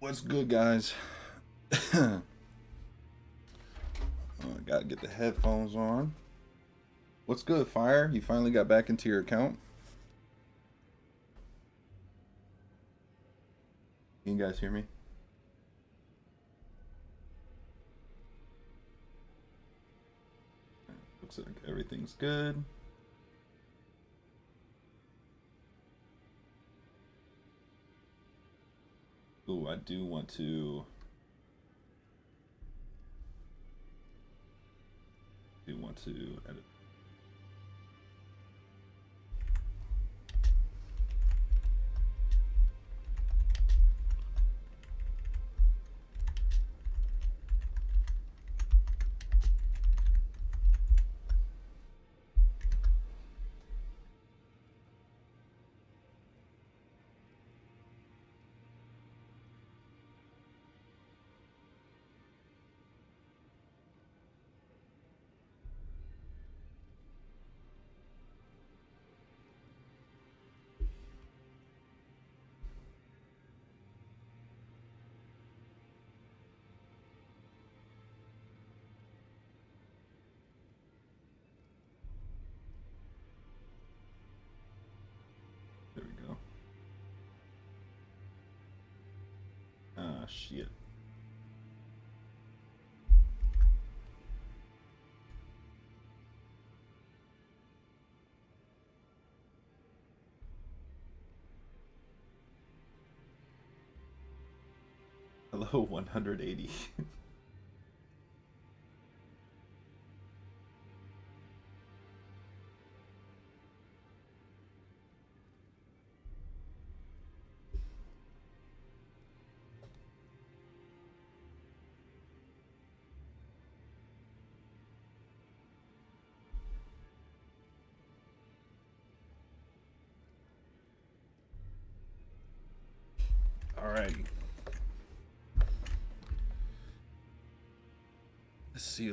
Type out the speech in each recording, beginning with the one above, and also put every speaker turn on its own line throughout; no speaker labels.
What's good, guys? Oh, I gotta get the headphones on. What's good, Fire? You finally got back into your account? Can you guys hear me? Looks like everything's good. Ooh, I do want to edit. There we go. Ah, shit. Hello, 180. Alrighty.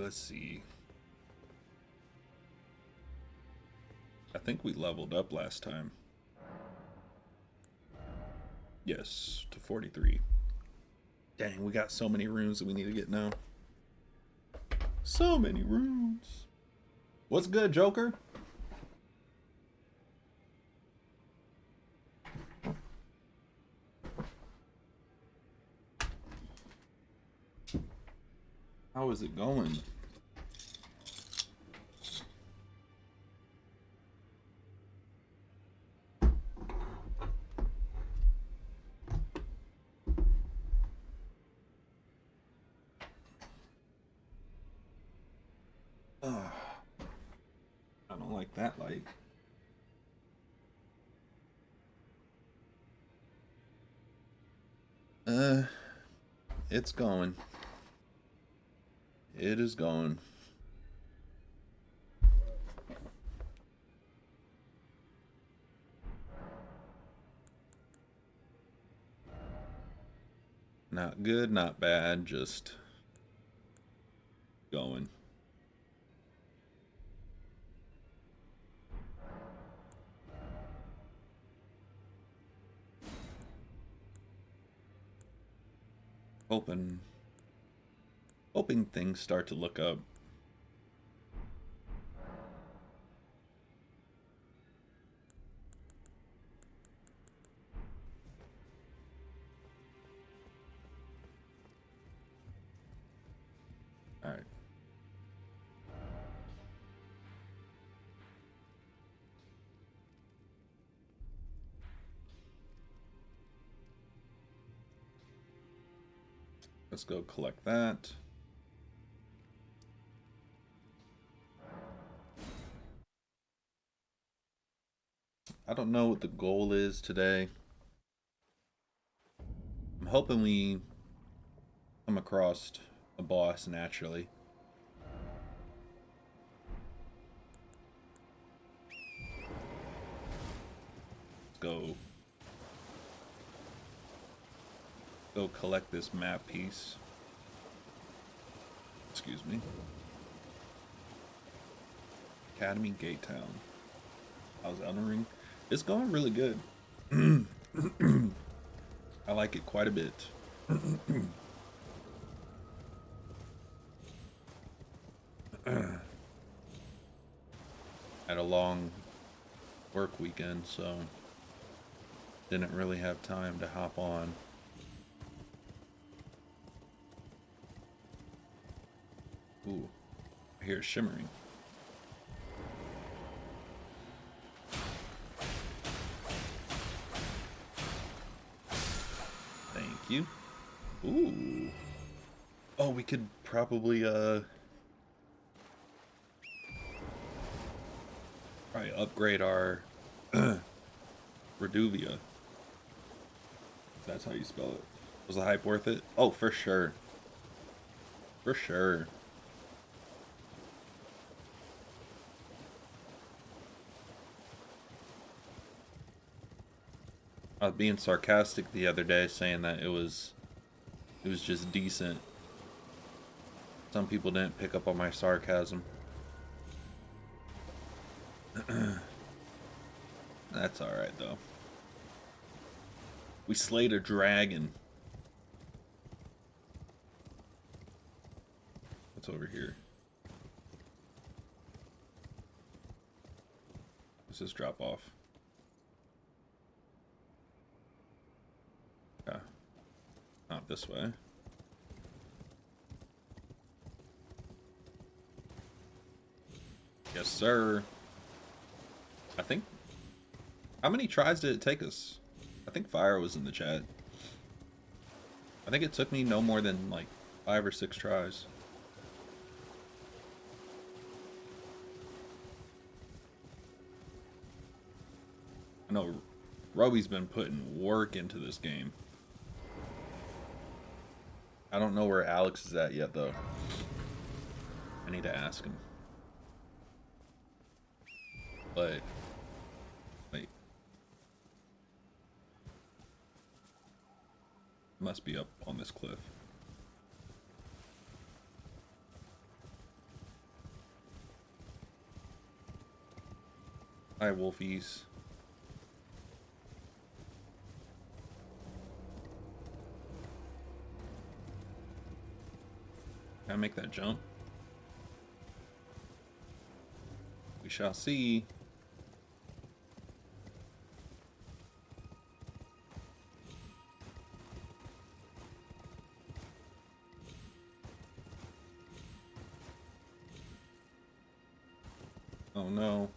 Let's see. I think we leveled up last time. Yes, to 43. Dang, we got so many runes that we need to get now. So many runes. What's good, Joker? How is it going? Ugh. I don't like that light. Uh, it's going. It is going. Not good, not bad, just going. Hoping things start to look up. All right. Let's go collect that. I don't know what the goal is today. I'm hoping we come across a boss naturally. Let's go collect this map piece. Excuse me. Academy Gate Town. How's Elden Ring? It's going really good. I like it quite a bit. Had a long work weekend, so didn't really have time to hop on. Ooh, I hear it shimmering. Thank you. Ooh. Oh, we could probably upgrade our Reduvia. If that's how you spell it. Was the hype worth it? Oh, for sure. For sure. I was being sarcastic the other day, saying that it was just decent. Some people didn't pick up on my sarcasm. That's alright though. We slayed a dragon. What's over here? Let's just drop off. Yeah. Not this way. Yes, sir. I think... How many tries did it take us? I think Fire was in the chat. I think it took me no more than like 5 or 6 tries. I know Roby's been putting work into this game. I don't know where Alex is at yet, though. I need to ask him. But... Wait. Must be up on this cliff. Hi, Wolfies. Can I make that jump? We shall see. Oh no.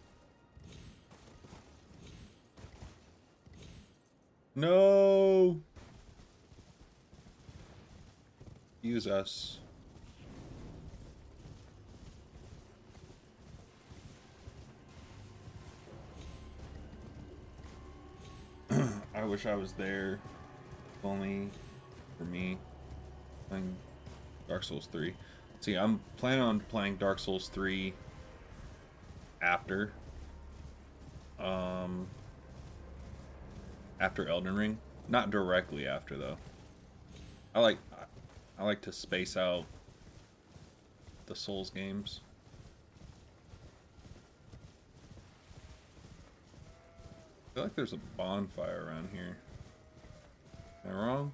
No! Use us. I wish I was there. If only for me. Playing Dark Souls 3. See, I'm planning on playing Dark Souls 3 after. After Elden Ring. Not directly after, though. I like to space out the Souls games. I feel like there's a bonfire around here. Am I wrong?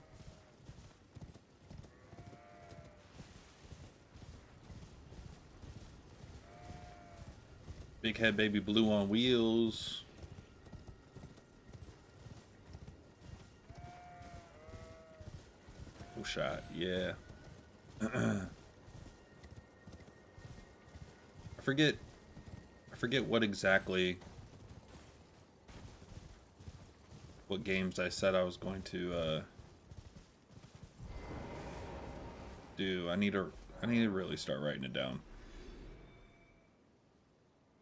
Big head baby blue on wheels. Cool shot, yeah. I forget what exactly what games I said I was going to do. I need to really start writing it down.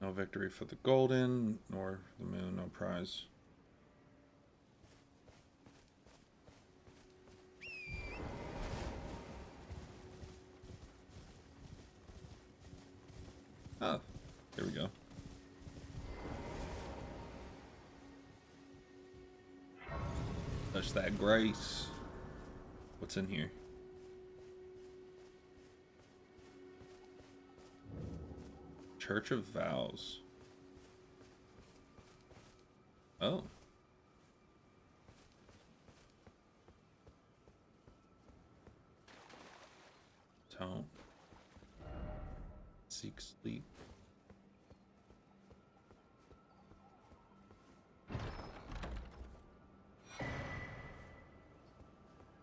No victory for the golden, nor the moon, no prize. Oh, there we go. Touch that grace. What's in here? Church of Vows. Oh. Seek sleep.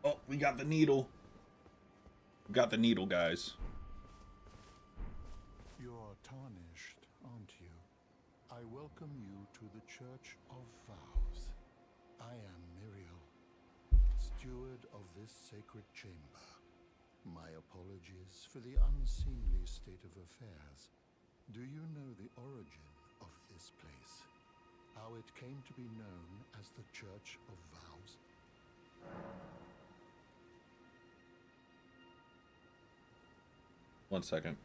Oh, we got the needle. We got the needle, guys.
You're tarnished, aren't you? I welcome you to the Church of Vows. I am Miriel, steward of this sacred chamber. My apologies for the unseemly state of affairs. Do you know the origin of this place? How it came to be known as the Church of Vows?
One second.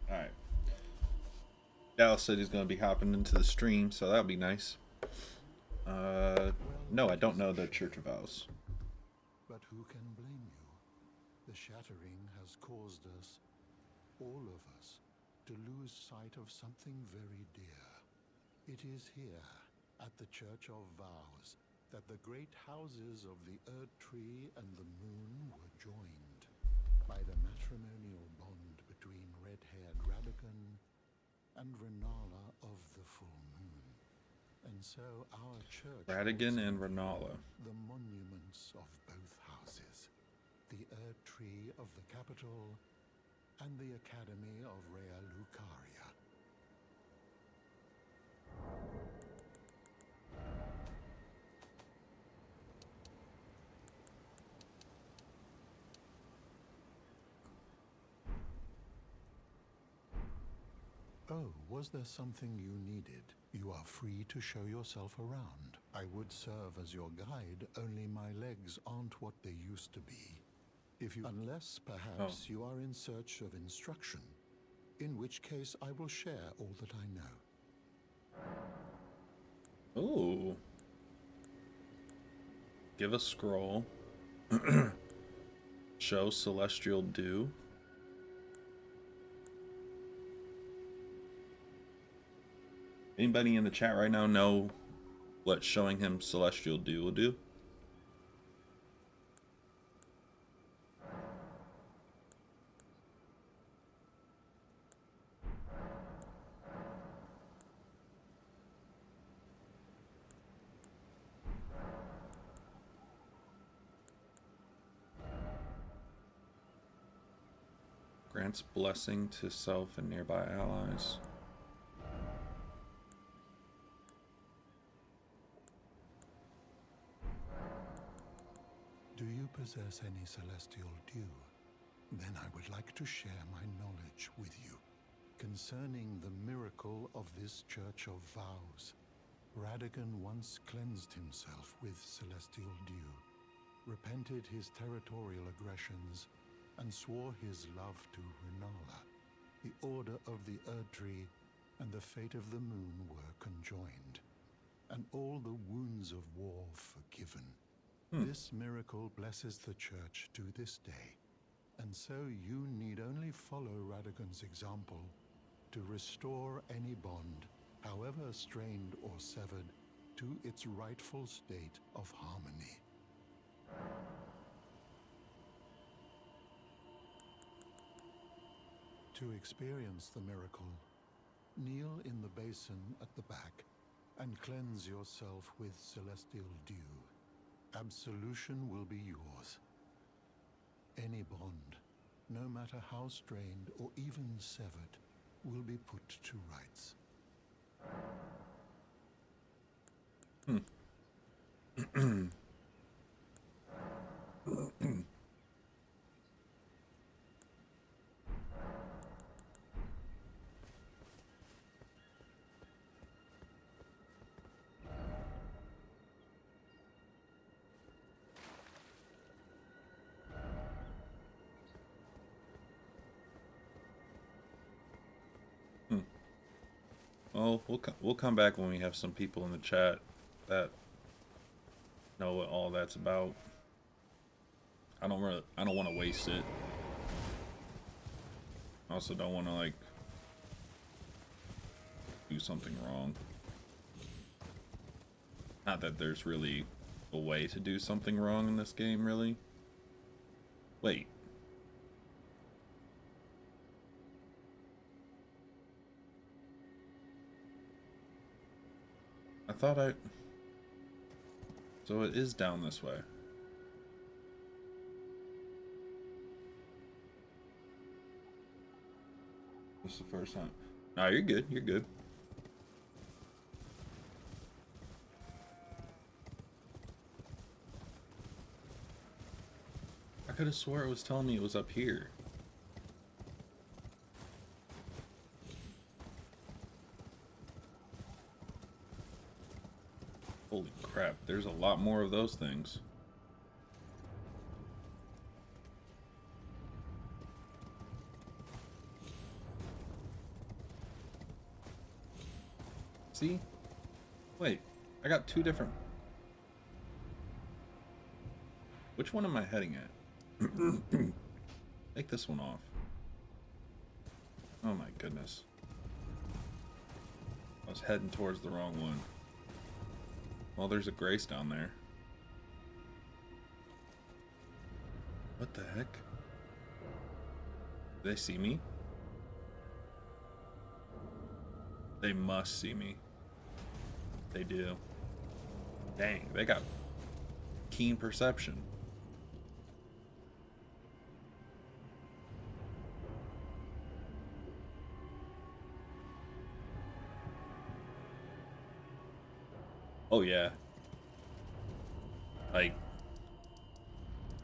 All right. Dallas said he's going to be hopping into the stream, so that'll be nice. No, I don't know the Church of Vows.
But who can blame you? The shattering has caused us, all of us, to lose sight of something very dear. It is here, at the Church of Vows, that the great houses of the Erd Tree and the Moon were joined by the matrimonial bond between red-haired Radagon and Renala of the Full Moon. And so our church...
Radagon and Renala.
The monuments of both houses. The Erd Tree of the capital and the Academy of Rea Lucaria. Oh, was there something you needed? You are free to show yourself around. I would serve as your guide, only my legs aren't what they used to be. Unless perhaps you are in search of instruction, in which case I will share all that I know.
Ooh. Give a scroll. Show celestial dew. Anybody in the chat right now know what showing him celestial dew will do? Grants blessing to self and nearby allies.
Do you possess any celestial dew? Then I would like to share my knowledge with you concerning the miracle of this Church of Vows. Radagon once cleansed himself with celestial dew, repented his territorial aggressions, and swore his love to Renala. The Order of the Erd Tree and the fate of the Moon were conjoined, and all the wounds of war forgiven. This miracle blesses the Church to this day, and so you need only follow Radagon's example to restore any bond, however strained or severed, to its rightful state of harmony. To experience the miracle, kneel in the basin at the back and cleanse yourself with celestial dew. Absolution will be yours. Any bond, no matter how strained or even severed, will be put to rights.
Well, we'll come back when we have some people in the chat that know what all that's about. I don't want to waste it. I also don't want to like do something wrong. Not that there's really a way to do something wrong in this game, really. Wait. I thought I... So it is down this way. This is the first time. No, you're good. You're good. I could have swore it was telling me it was up here. Holy crap, there's a lot more of those things. See? Wait, I got two different... Which one am I heading at? Take this one off. Oh my goodness. I was heading towards the wrong one. Well, there's a Grace down there. What the heck? Do they see me? They must see me. They do. Dang, they got keen perception. Oh yeah. Like,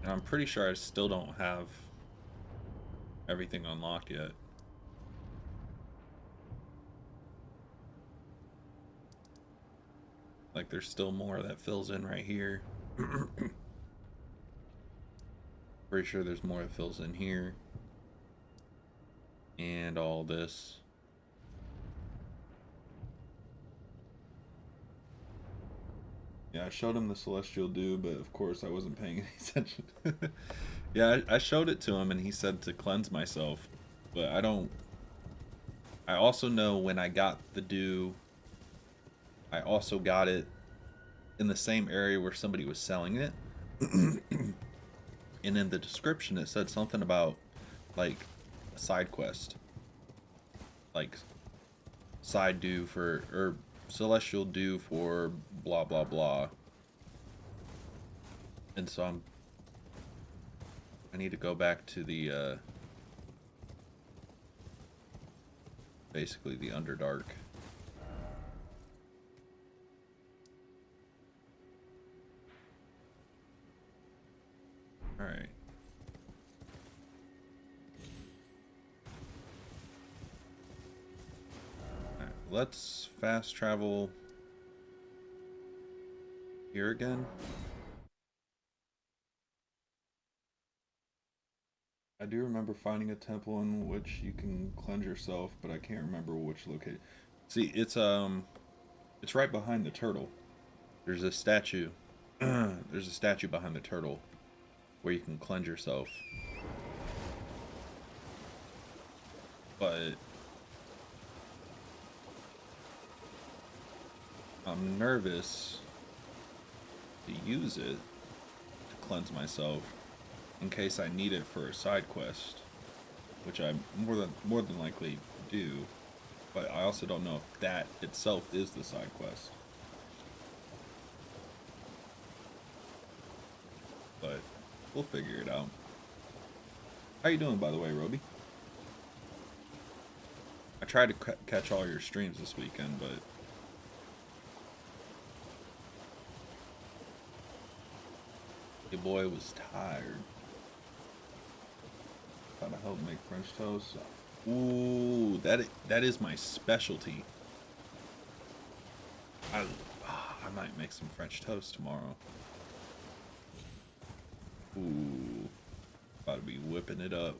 and I'm pretty sure I still don't have everything unlocked yet. Like, there's still more that fills in right here. Pretty sure there's more that fills in here. And all this. Yeah, I showed him the Celestial Dew, but of course I wasn't paying any attention. Yeah, I showed it to him and he said to cleanse myself. But I don't... I also know when I got the dew, I also got it in the same area where somebody was selling it. And in the description it said something about, like, a side quest. Like, side dew for... or Celestial Dew for blah blah blah. And so I need to go back to the basically the Underdark. All right. Let's fast travel here again. I do remember finding a temple in which you can cleanse yourself, but I can't remember which location. See, it's right behind the turtle. There's a statue. There's a statue behind the turtle where you can cleanse yourself. But I'm nervous to use it to cleanse myself in case I need it for a side quest, which I more than likely do, but I also don't know if that itself is the side quest. But we'll figure it out. How you doing, by the way, Roby? I tried to catch all your streams this weekend, but your boy was tired. Trying to help make French toast. Ooh, that is my specialty. I might make some French toast tomorrow. Ooh, about to be whipping it up,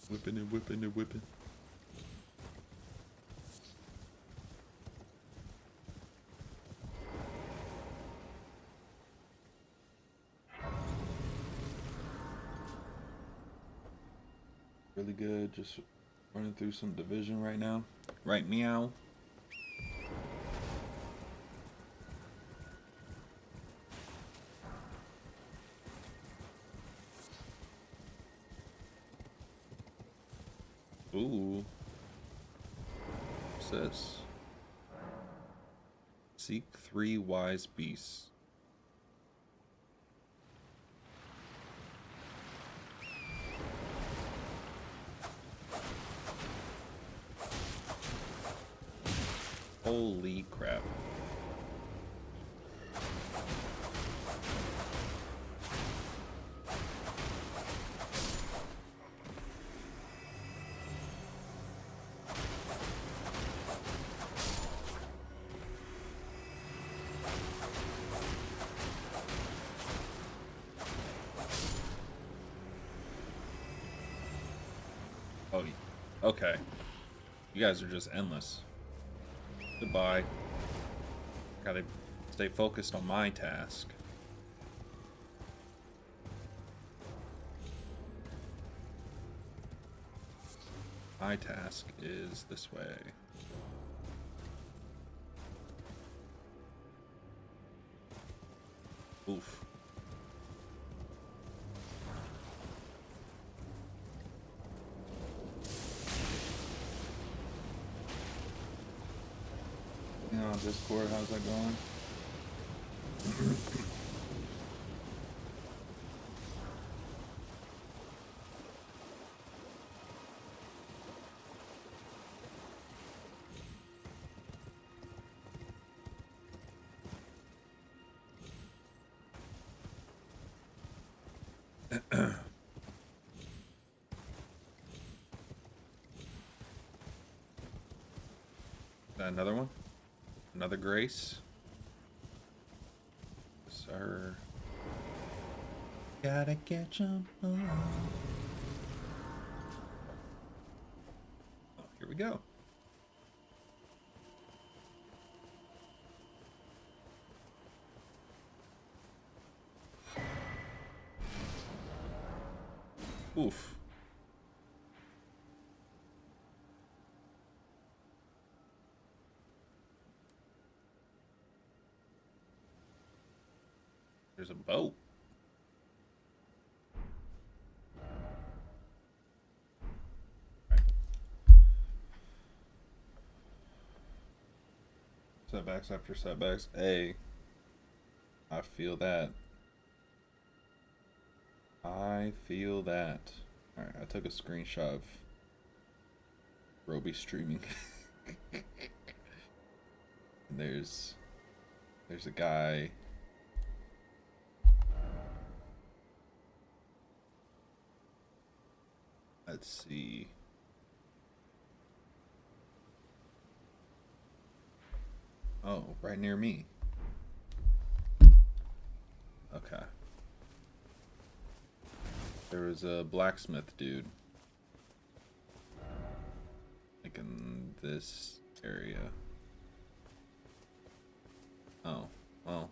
whipping and whipping and whipping. really good. Just running through some division right now. Right, meow. Ooh. What's this? Seek 3 wise beasts. Holy crap. Oh, okay. You guys are just endless. Goodbye. Gotta stay focused on my task. My task is this way. Oof. You know, Discord, how's that going? Another one? Another grace? Sir. Gotta catch 'em all. Oh, here we go. Oof. There's a boat. Setbacks after setbacks. Hey, I feel that. I feel that. Alright, I took a screenshot of Roby streaming. And there's a guy. Let's see. Oh, right near me. Okay. There was a blacksmith dude. Like in this area. Oh, well.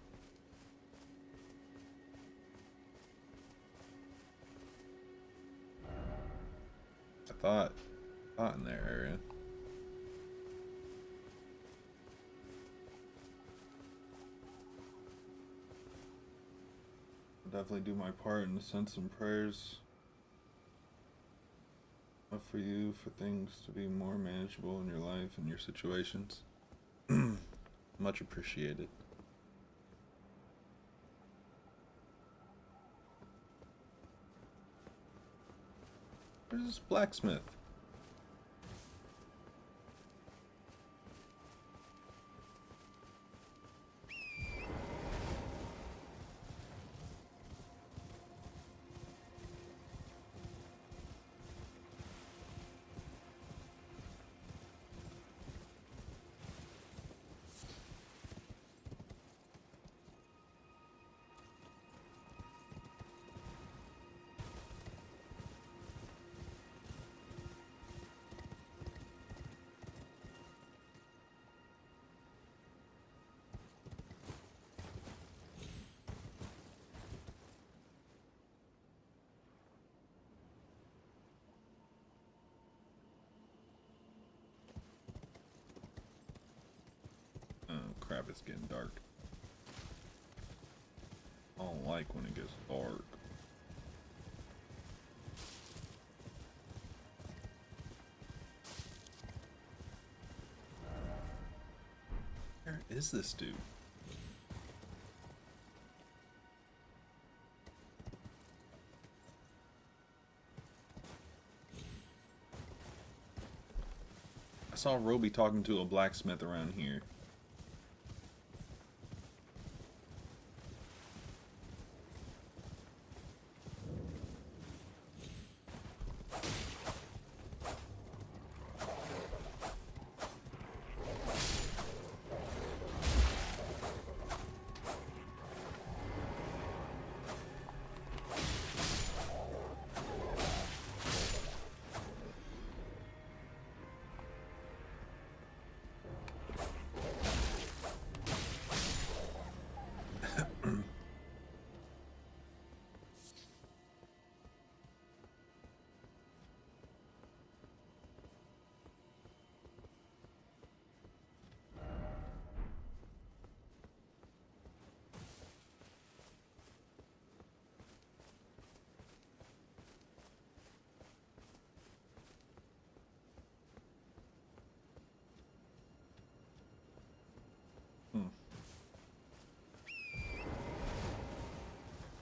I thought in their area. I'll definitely do my part and send some prayers up for you for things to be more manageable in your life and your situations. Much appreciated. Where's this blacksmith? crap, it's getting dark. I don't like when it gets dark. Where is this dude? I saw Roby talking to a blacksmith around here.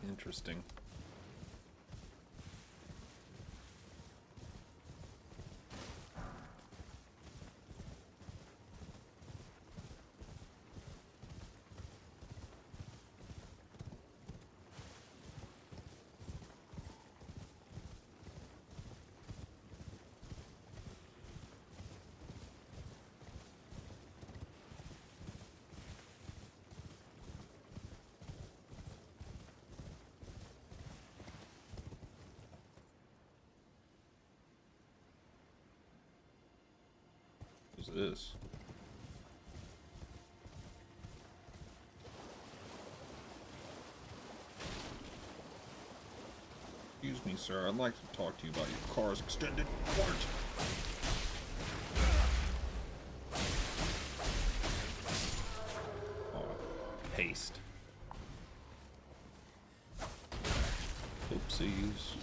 Interesting. What's this? Excuse me, sir. I'd like to talk to you about your car's extended warranty. Oh, paste. Oopsies.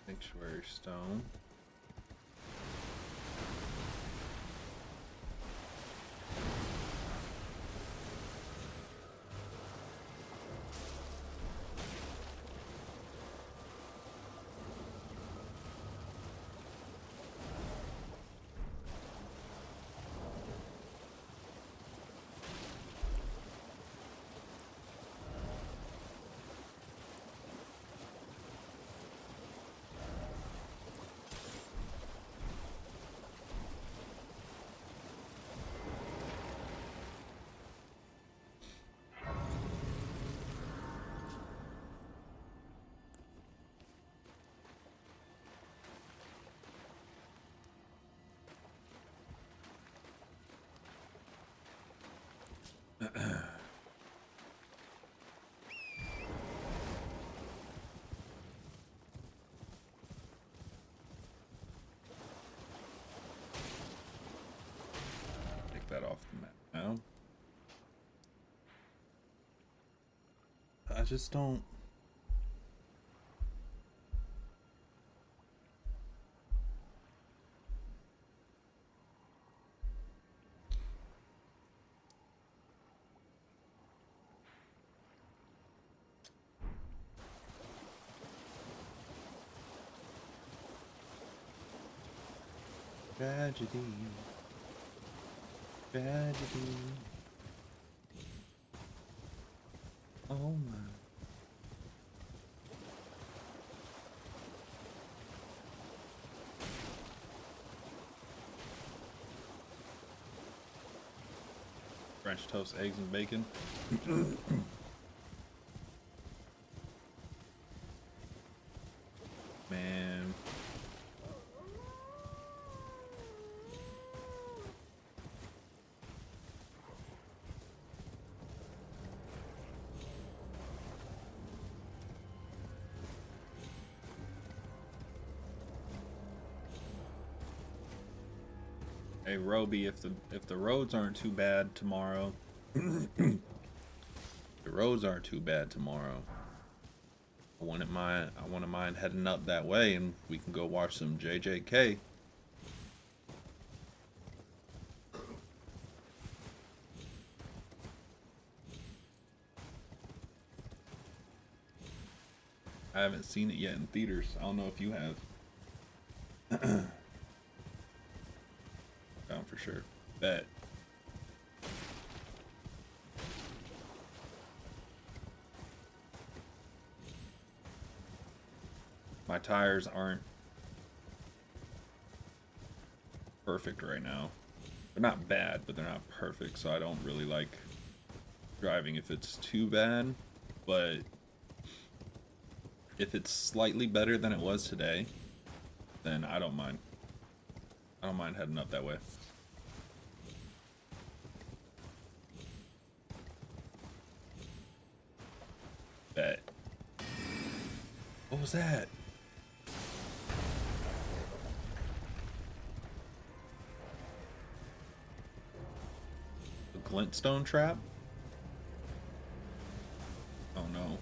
Sanctuary stone. Take that off the map now. I just don't. Tragedy. Tragedy. Oh my. French toast, eggs, and bacon. Man. Hey Roby, if the roads aren't too bad tomorrow, the roads aren't too bad tomorrow. I wouldn't mind heading up that way, and we can go watch some JJK. I haven't seen it yet in theaters. I don't know if you have. Down for sure. Bet. My tires aren't perfect right now. They're not bad, but they're not perfect, so I don't really like driving if it's too bad. But if it's slightly better than it was today, then I don't mind. I don't mind heading up that way. Bet. What was that? A glintstone trap? Oh no.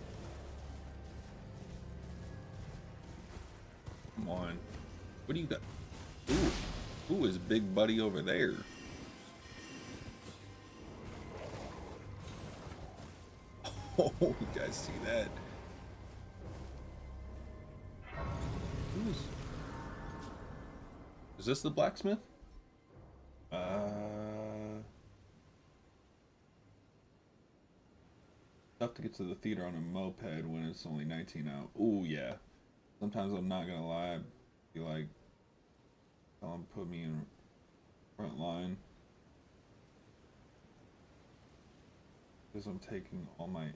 Come on. What do you got? Ooh. Who is big buddy over there? Oh, you guys see that? Is this the blacksmith? Tough to get to the theater on a moped when it's only 19 out. Ooh, yeah. Sometimes I'm not gonna lie. I'd be like, tell him put me in front line. Because I'm taking all my...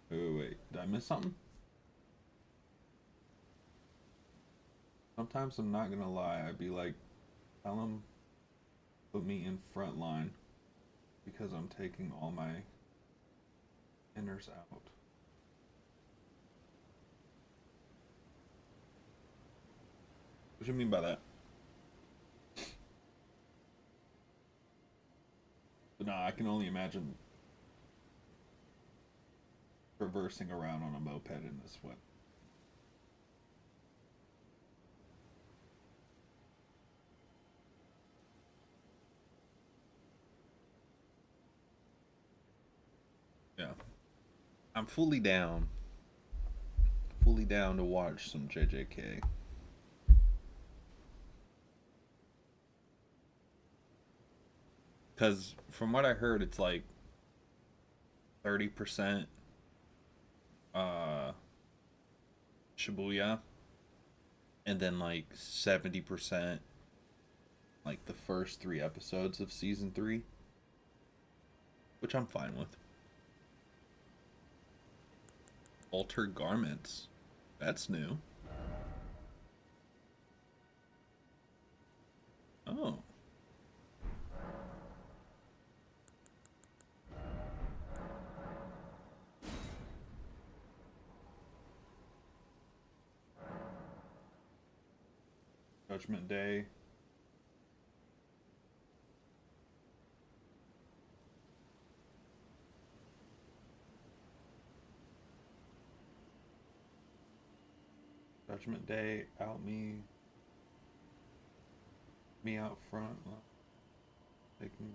Wait. Did I miss something? Sometimes I'm not gonna lie. I'd be like, tell him put me in front line. Because I'm taking all my inners out. What do you mean by that? But nah, I can only imagine traversing around on a moped in this way. Yeah. I'm fully down. Fully down to watch some JJK. Because from what I heard, it's like 30% uh, Shibuya, and then like 70% like the first 3 episodes of season 3, which I'm fine with. Altered garments. That's new. Oh. Judgment Day. Judgment Day. Out me. Me out front. Taking.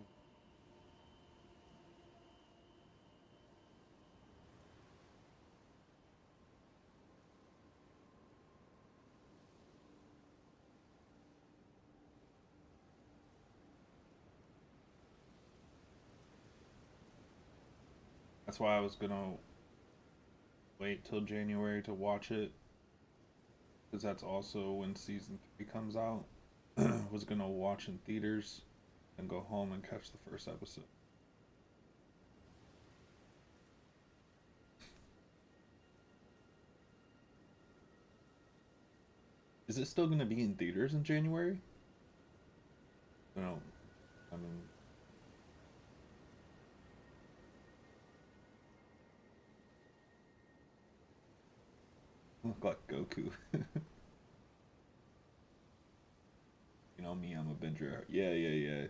That's why I was gonna wait till January to watch it, because that's also when season 3 comes out, was gonna watch in theaters and go home and catch the first episode. Is it still gonna be in theaters in January? No, I mean, I look like Goku. You know me, I'm a binger. Yeah, yeah, yeah.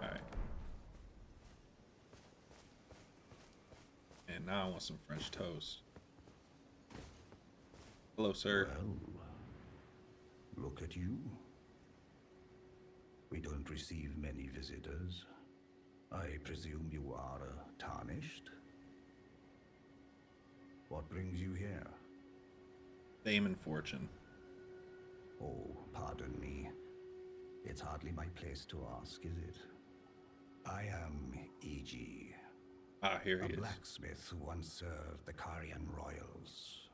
Alright. And now I want some French toast. Hello, sir.
Well, look at you. We don't receive many visitors. I presume you are tarnished? What brings you here?
Fame and fortune.
Oh, pardon me. It's hardly my place to ask, is it? I am E.G.,
Ah, here
a
he is.
blacksmith who once served the Carian royals.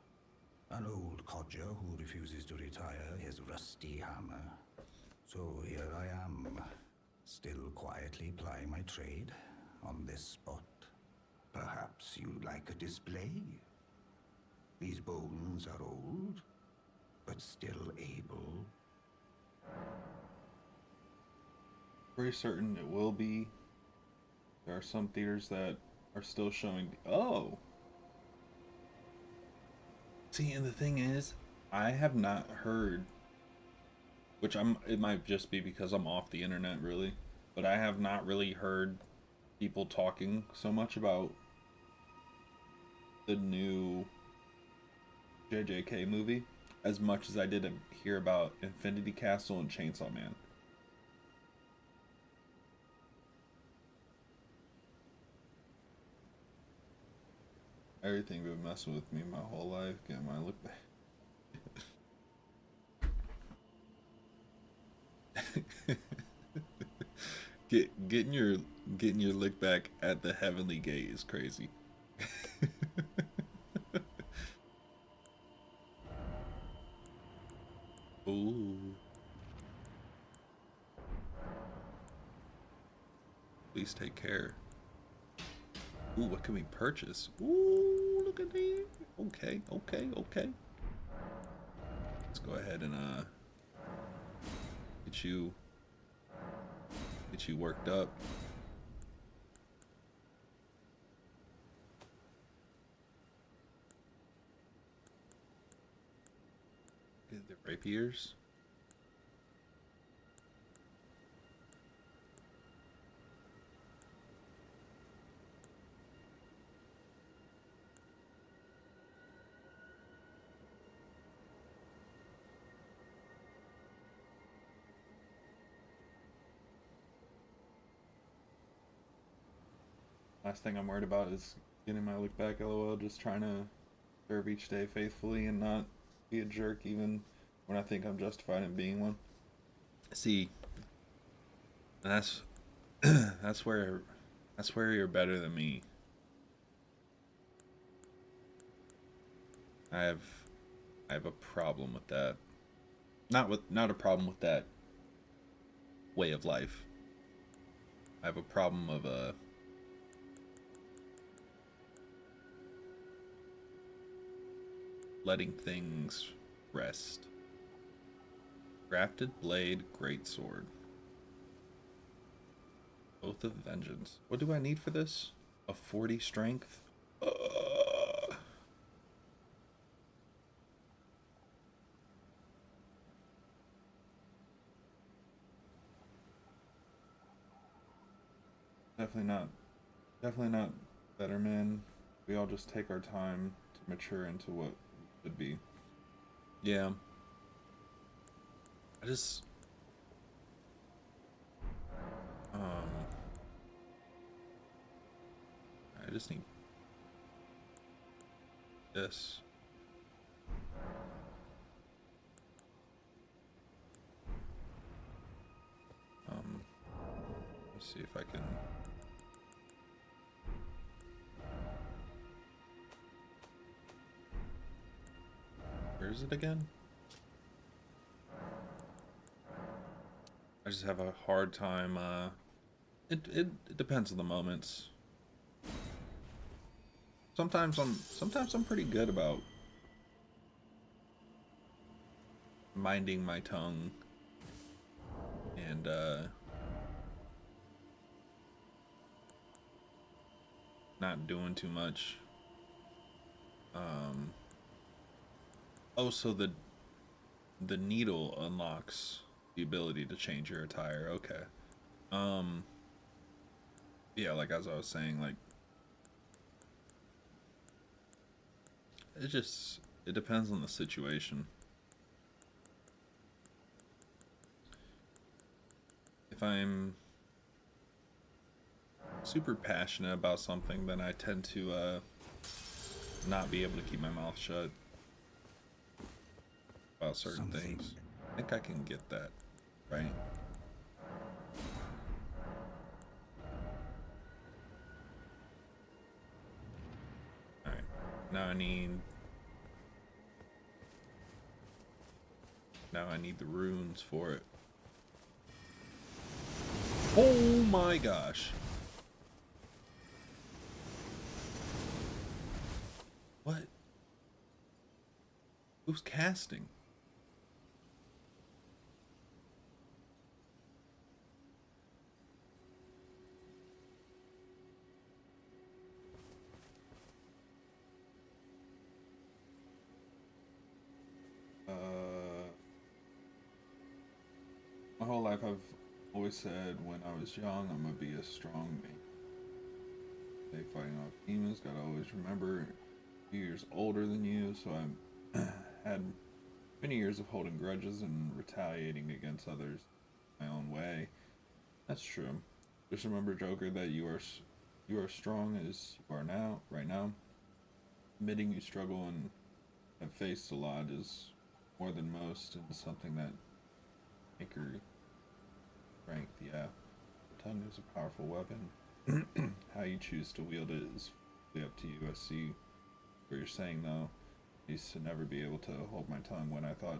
An old codger who refuses to retire his rusty hammer. So here I am, still quietly plying my trade on this spot. Perhaps you'd like a display? These bones are old, but still able.
Pretty certain it will be. There are some theaters that are still showing. Oh! See, and the thing is, I have not heard, which it might just be because I'm off the internet really, but I have not really heard people talking so much about the new JJK movie as much as I did hear about Infinity Castle and Chainsaw Man. Everything been messing with me my whole life. Get my look back. Getting your lick back at the heavenly gate is crazy. Ooh. Please take care. Ooh, what can we purchase? Ooh, look at that. Okay, okay, okay. Let's go ahead and get you worked up. Get the rapiers. Last thing I'm worried about is getting my look back, lol, just trying to serve each day faithfully and not be a jerk even when I think I'm justified in being one. See, that's that's where you're better than me. I have a problem with that. Not a problem with that way of life. I have a problem of letting things rest. Grafted blade, greatsword. Oath of vengeance. What do I need for this? A 40 strength? Definitely not better, man. We all just take our time to mature into what we should be. Yeah. I just I just need this. Let's see if I can. Where is it again? I just have a hard time. It depends on the moments. Sometimes I'm pretty good about minding my tongue and not doing too much. Oh, so the needle unlocks the ability to change your attire. Okay. Um, yeah, like as I was saying, like it depends on the situation. If I'm super passionate about something, then I tend to not be able to keep my mouth shut about certain things. I think I can get that, right? Alright. Now I need the runes for it. Oh my gosh. What? Who's casting? My whole life I've always said when I was young I'm gonna be a strong man. They fighting off demons, gotta always remember a few years older than you, so I had many years of holding grudges and retaliating against others my own way. That's true. Just remember, Joker, that you are strong as you are now, right now. Admitting you struggle and have faced a lot is more than most, and something that make your strength. Yeah, the tongue is a powerful weapon. How you choose to wield it is really up to you. I see what you're saying, though. I used to never be able to hold my tongue when I thought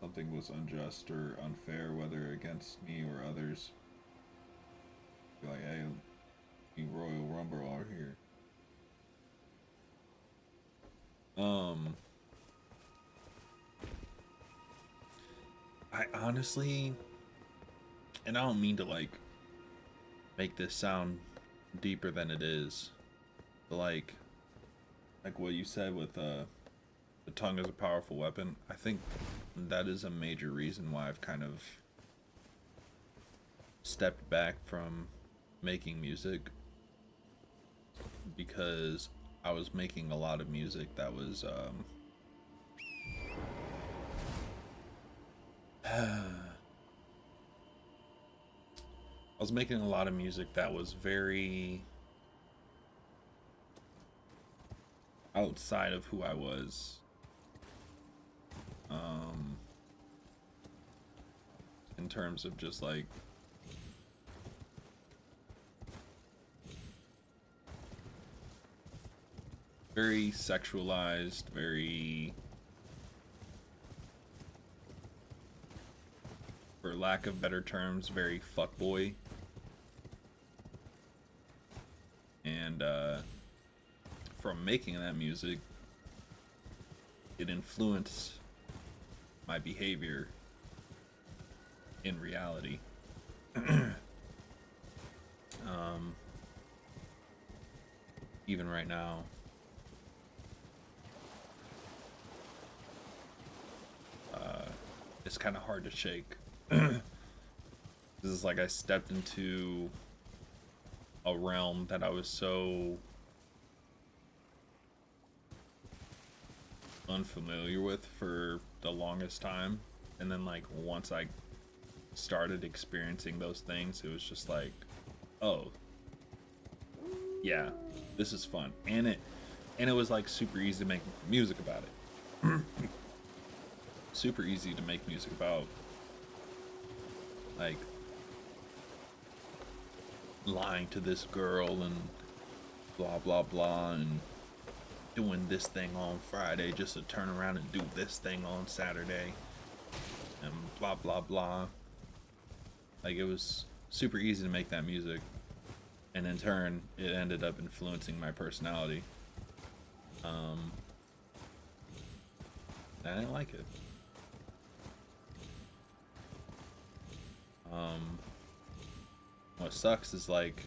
something was unjust or unfair, whether against me or others. Be like, hey, you Royal Rumble are here. I honestly, and I don't mean to like make this sound deeper than it is, but like what you said with the tongue is a powerful weapon. I think that is a major reason why I've kind of stepped back from making music, because I was making a lot of music that was I was making a lot of music that was very outside of who I was. In terms of just like very sexualized, very, for lack of better terms, very fuckboy. And from making that music, it influenced my behavior in reality. Even right now, it's kind of hard to shake. This is like I stepped into a realm that I was so unfamiliar with for the longest time, and then like once I started experiencing those things, it was just like, oh yeah, this is fun. And it was like super easy to make music about it. Super easy to make music about, like lying to this girl and blah blah blah, and doing this thing on Friday just to turn around and do this thing on Saturday, and blah blah blah. Like, it was super easy to make that music, and in turn, it ended up influencing my personality. I didn't like it. What sucks is, like,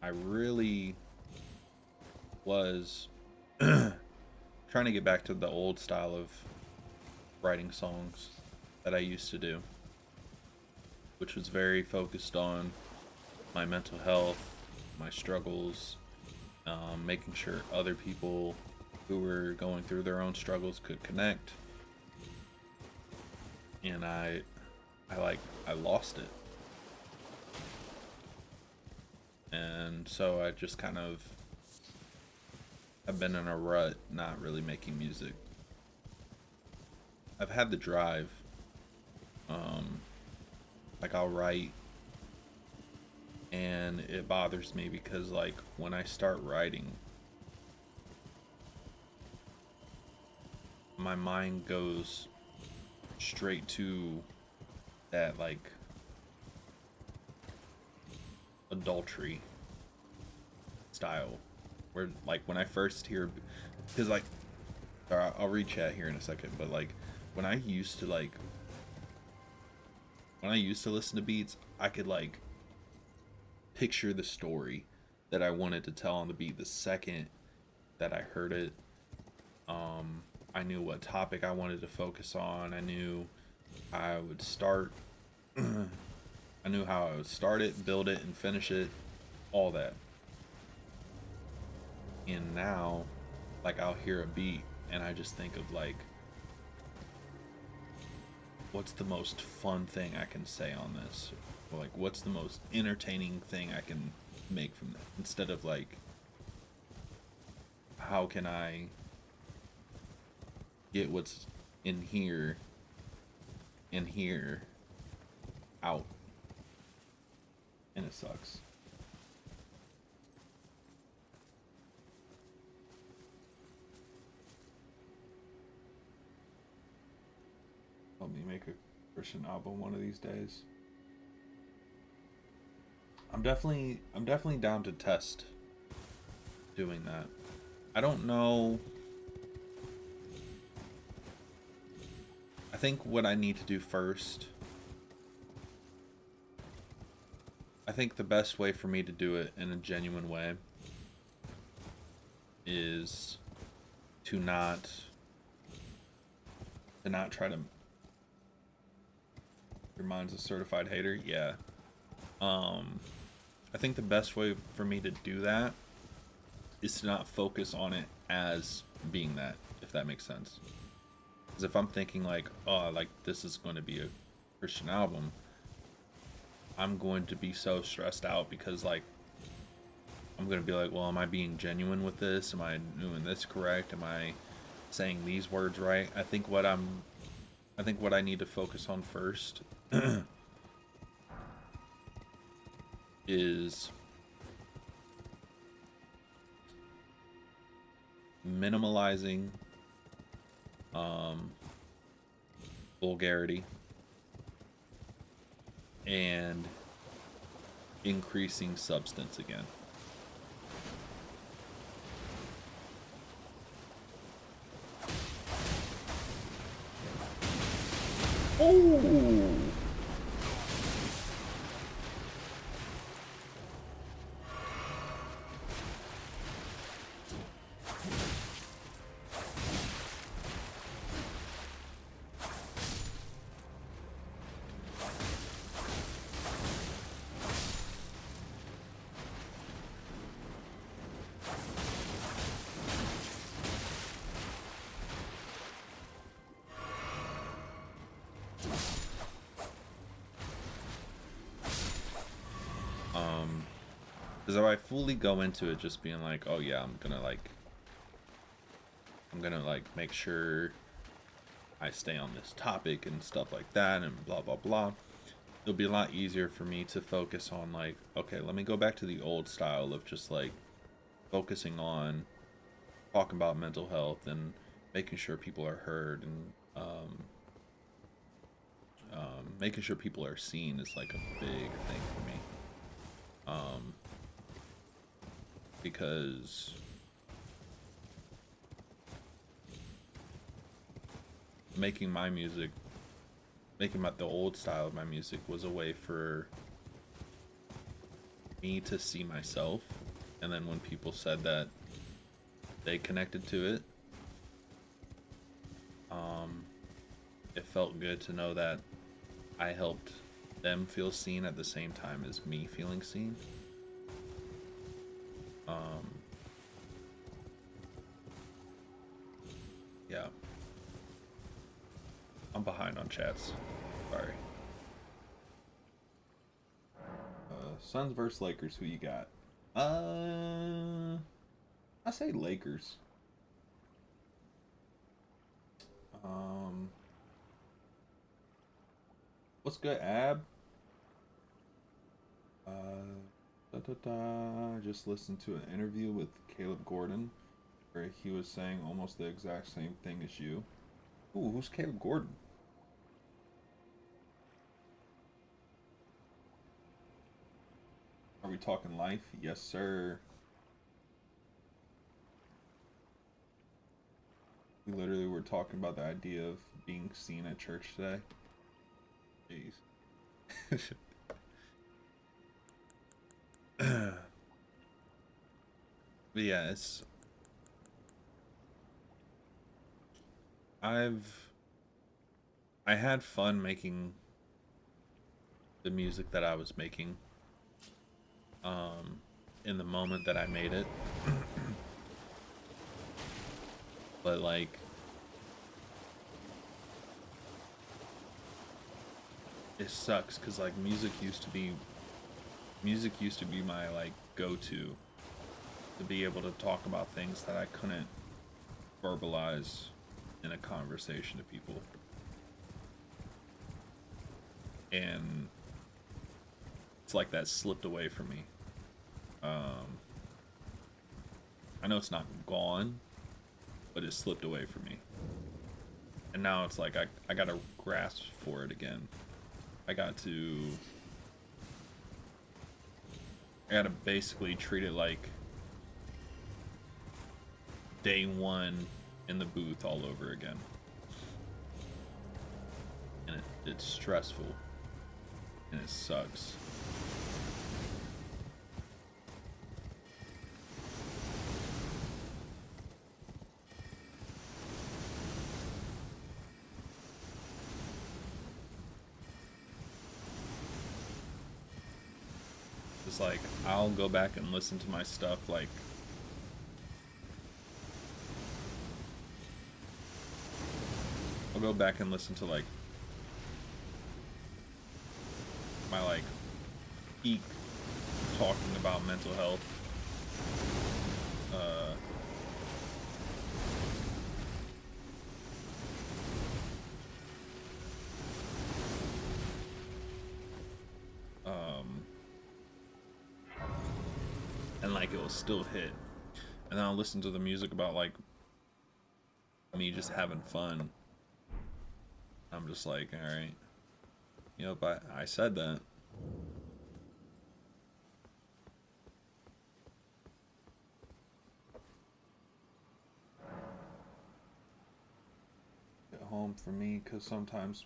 I really was trying to get back to the old style of writing songs that I used to do, which was very focused on my mental health, my struggles, making sure other people who were going through their own struggles could connect. And I lost it. And so I just kind of have been in a rut, not really making music. I've had the drive. Like, I'll write, and it bothers me because, like, when I start writing, my mind goes straight to that, like, adultery style, where, like, when I first hear, because, like, I'll read chat here in a second, but, like, when I used to listen to beats, I could, like, picture the story that I wanted to tell on the beat the second that I heard it. I knew what topic I wanted to focus on. I knew I would start I knew how I would start it, build it, and finish it, all that. And now, like, I'll hear a beat and I just think of, like, what's the most fun thing I can say on this? Or, like, what's the most entertaining thing I can make from that? Instead of, like, how can I get what's in here out? And it sucks. Help me make a Christian album one of these days. I'm definitely down to test doing that. I don't know. I think what I need to do first, I think the best way for me to do it in a genuine way is to not try to. Your mind's a certified hater. Yeah. I think the best way for me to do that is to not focus on it as being that, if that makes sense. Because if I'm thinking, like, oh, like, this is going to be a Christian album, I'm going to be so stressed out because, like, I'm going to be like, well, am I being genuine with this? Am I doing this correct? Am I saying these words right? I think what I need to focus on first is minimalizing vulgarity and increasing substance again. Oh! Because if I fully go into it just being like, oh yeah, I'm gonna make sure I stay on this topic and stuff like that and blah blah blah, it'll be a lot easier for me to focus on, like, okay, let me go back to the old style of just, like, focusing on talking about mental health and making sure people are heard and making sure people are seen is like a big thing for me. Because making my music, the old style of my music was a way for me to see myself, and then when people said that they connected to it, it felt good to know that I helped them feel seen at the same time as me feeling seen. Yeah. I'm behind on chats. Sorry. Suns versus Lakers, who you got? I say Lakers. Um, what's good, Ab? Just listened to an interview with Caleb Gordon where he was saying almost the exact same thing as you. Ooh, who's Caleb Gordon? Are we talking life? Yes, sir. We literally were talking about the idea of being seen at church today. Jeez. But yeah, I had fun making the music that I was making in the moment that I made it. But like it sucks cuz like music used to be my like go-to to be able to talk about things that I couldn't verbalize in a conversation to people. And it's like that slipped away from me. I know it's not gone, but it slipped away from me. And now it's like I gotta grasp for it again. I gotta basically treat it like day one in the booth all over again. And it's stressful. And it sucks. It's like I'll go back and listen to my stuff like I'll go back and listen to like my like peak talking about mental health and like it will still hit, and then I'll listen to the music about like me just having fun. I'm just like, all right, yep, I said that. At home for me, because sometimes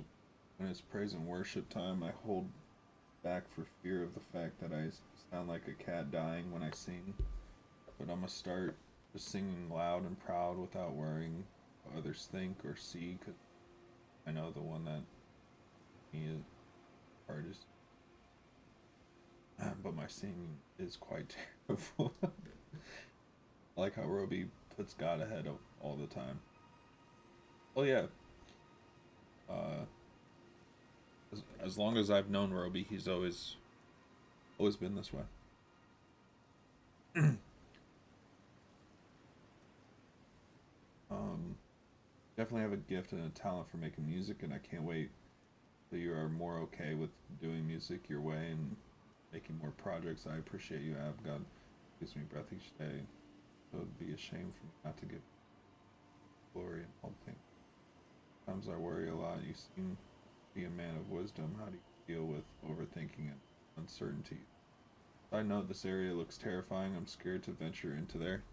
when it's praise and worship time, I hold back for fear of the fact that I sound like a cat dying when I sing. But I'm gonna start just singing loud and proud without worrying what others think or see, because I know the one that me is hardest. But my singing is quite terrible. I like how Roby puts God ahead of all the time. Oh yeah. As long as I've known Roby, he's always been this way. Definitely have a gift and a talent for making music, and I can't wait till you are more okay with doing music your way and making more projects. I appreciate you, Ab. God gives me breath each day, so it'd be a shame for me not to give glory and all things. Sometimes I worry a lot. You seem Be a man of wisdom. How do you deal with overthinking and uncertainty? I know this area looks terrifying. I'm scared to venture into there.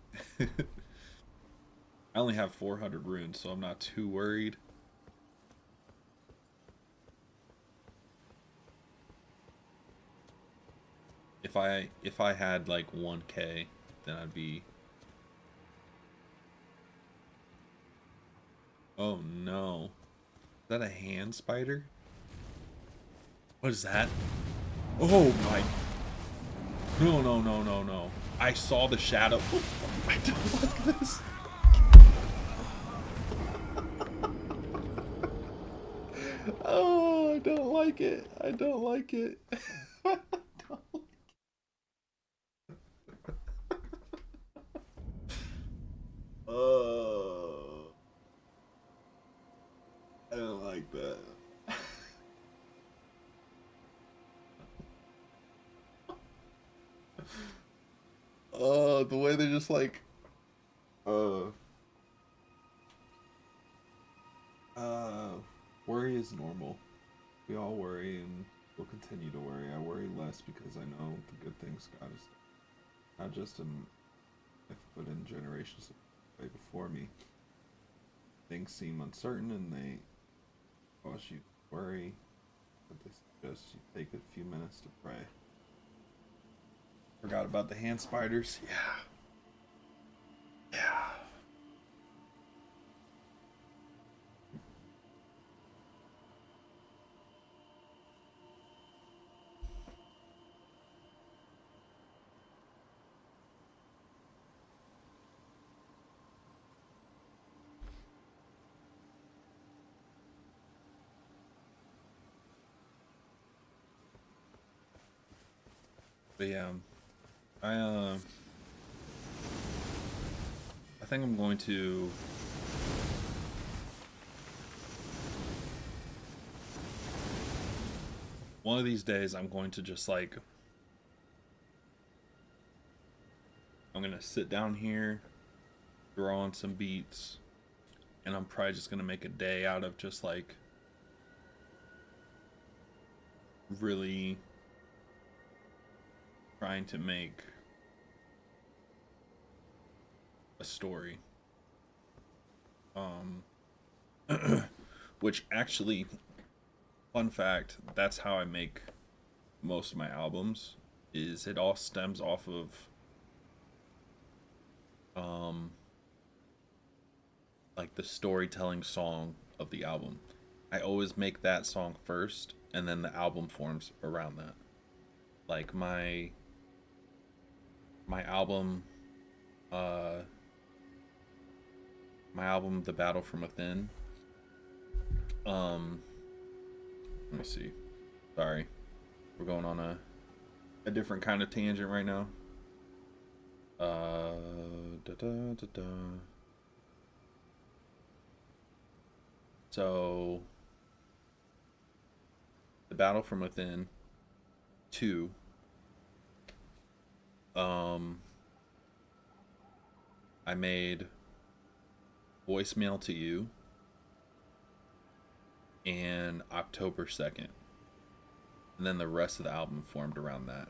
I only have 400 runes, so I'm not too worried. If I had like 1k, then I'd be. Oh no. Is that a hand spider? What is that? Oh my. No, no, no, no, no. I saw the shadow. I don't like this. Oh, I don't like it. I don't like it. I don't like Oh, I don't like that. Oh, the way they're just like, uh, uh, worry is normal. We all worry and we'll continue to worry. I worry less because I know the good things God has done. Not just in life, but in generations way before me. Things seem uncertain and they cause you to worry, but they suggest you take a few minutes to pray. Forgot about the hand spiders. Yeah. Yeah. But yeah, I uh, I think I'm going to one of these days I'm going to just like I'm gonna sit down here, throw on some beats, and I'm probably just gonna make a day out of just like really trying to make a story. Um, which actually, fun fact, that's how I make most of my albums. Is it all stems off of um like the storytelling song of the album. I always make that song first, and then the album forms around that. Like my album, uh, my album, The Battle from Within. Um, Let me see. Sorry, we're going on a different kind of tangent right now. Da, da, da, da. So, The Battle from Within 2. I made Voicemail to You and October 2nd. And then the rest of the album formed around that.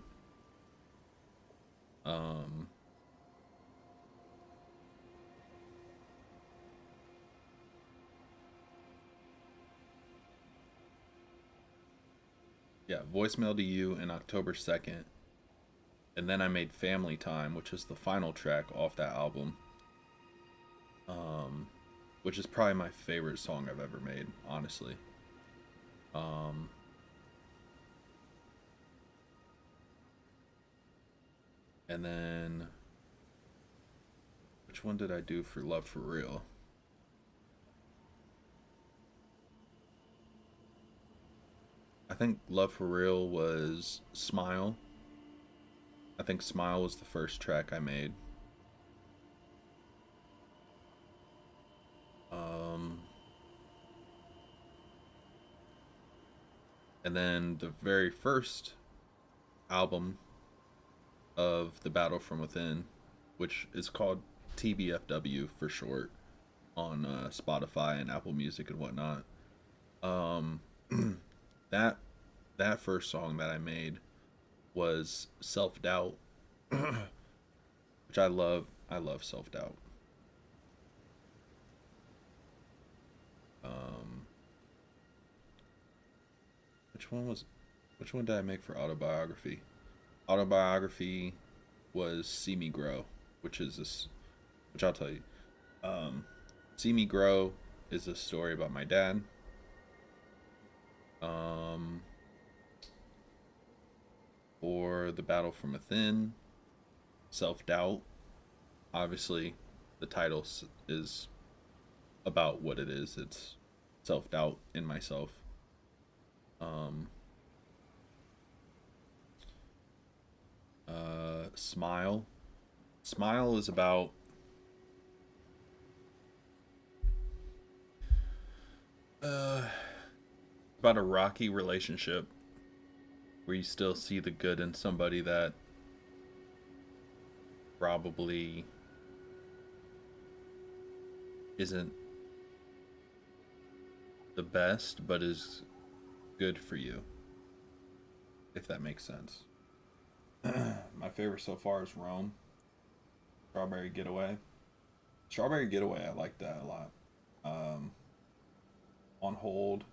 Yeah, Voicemail to You and October 2nd. And then I made Family Time, which is the final track off that album. Which is probably my favorite song I've ever made, honestly. And then which one did I do for Love for Real? I think Love for Real was Smile. I think Smile was the first track I made. And then the very first album of The Battle from Within, which is called TBFW for short, on Spotify and Apple Music and whatnot. that that first song that I made was Self Doubt, which I love. I love Self Doubt. Um, which one was? Which one did I make for autobiography? Autobiography was See Me Grow, which is this, which I'll tell you. Um, See Me Grow is a story about my dad. Um, for the Battle from Within, Self Doubt. Obviously, the title is about what it is. It's self doubt in myself. Um, Smile. Smile is uh, about a rocky relationship where you still see the good in somebody that probably isn't the best, but is good for you, if that makes sense. My favorite so far is Rome. Strawberry Getaway. Strawberry Getaway, I like that a lot. Um, on hold.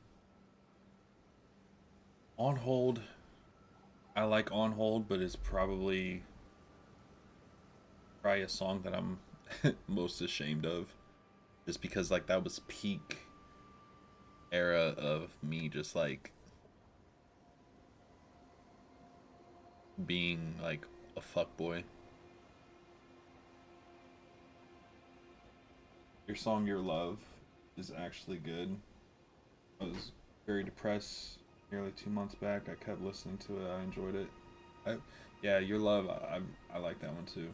On hold. I like On Hold, but it's probably a song that I'm most ashamed of, just because like that was peak era of me just like being like a fuck boy. Your song Your Love is actually good. I was very depressed nearly 2 months back. I kept listening to it. I enjoyed it. I, yeah, Your Love. I like that one too.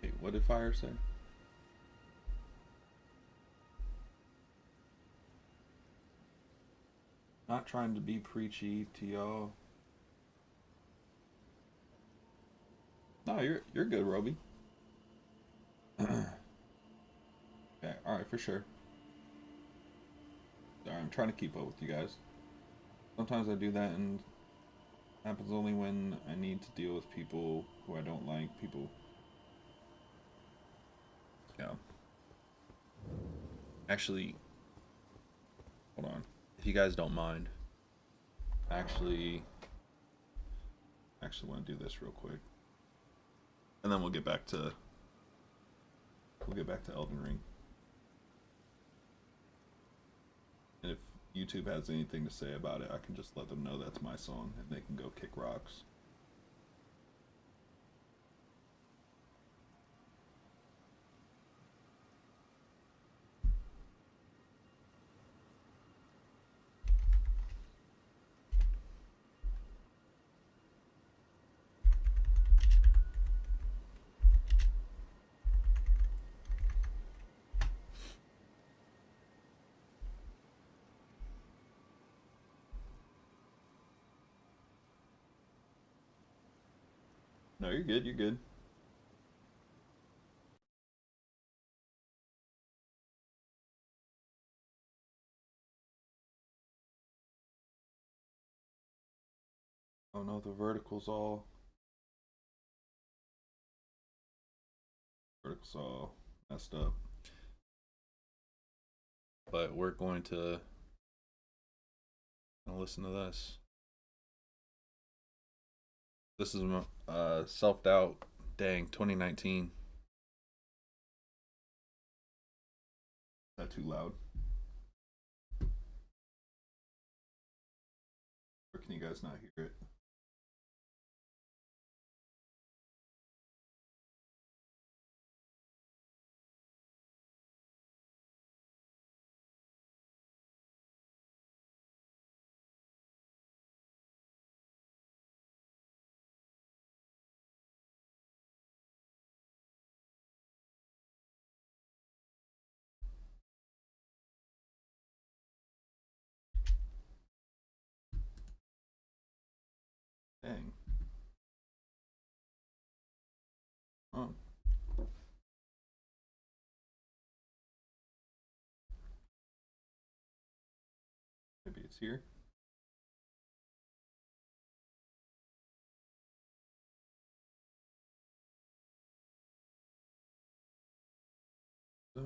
Wait, what did Fire say? Not trying to be preachy to y'all. No, you're good, Roby. Okay, all right, for sure. Sorry, I'm trying to keep up with you guys. Sometimes I do that, and it happens only when I need to deal with people who I don't like. People, yeah. Actually, hold on. If you guys don't mind, actually, want to do this real quick, and then we'll get back to Elden Ring. And if YouTube has anything to say about it, I can just let them know that's my song, and they can go kick rocks. No, you're good. You're good. Oh no, the verticals all messed up. But we're going to listen to this. This is Self Doubt. Dang, 2019. Is that too loud? Or can you guys not hear it? It's here. Uh,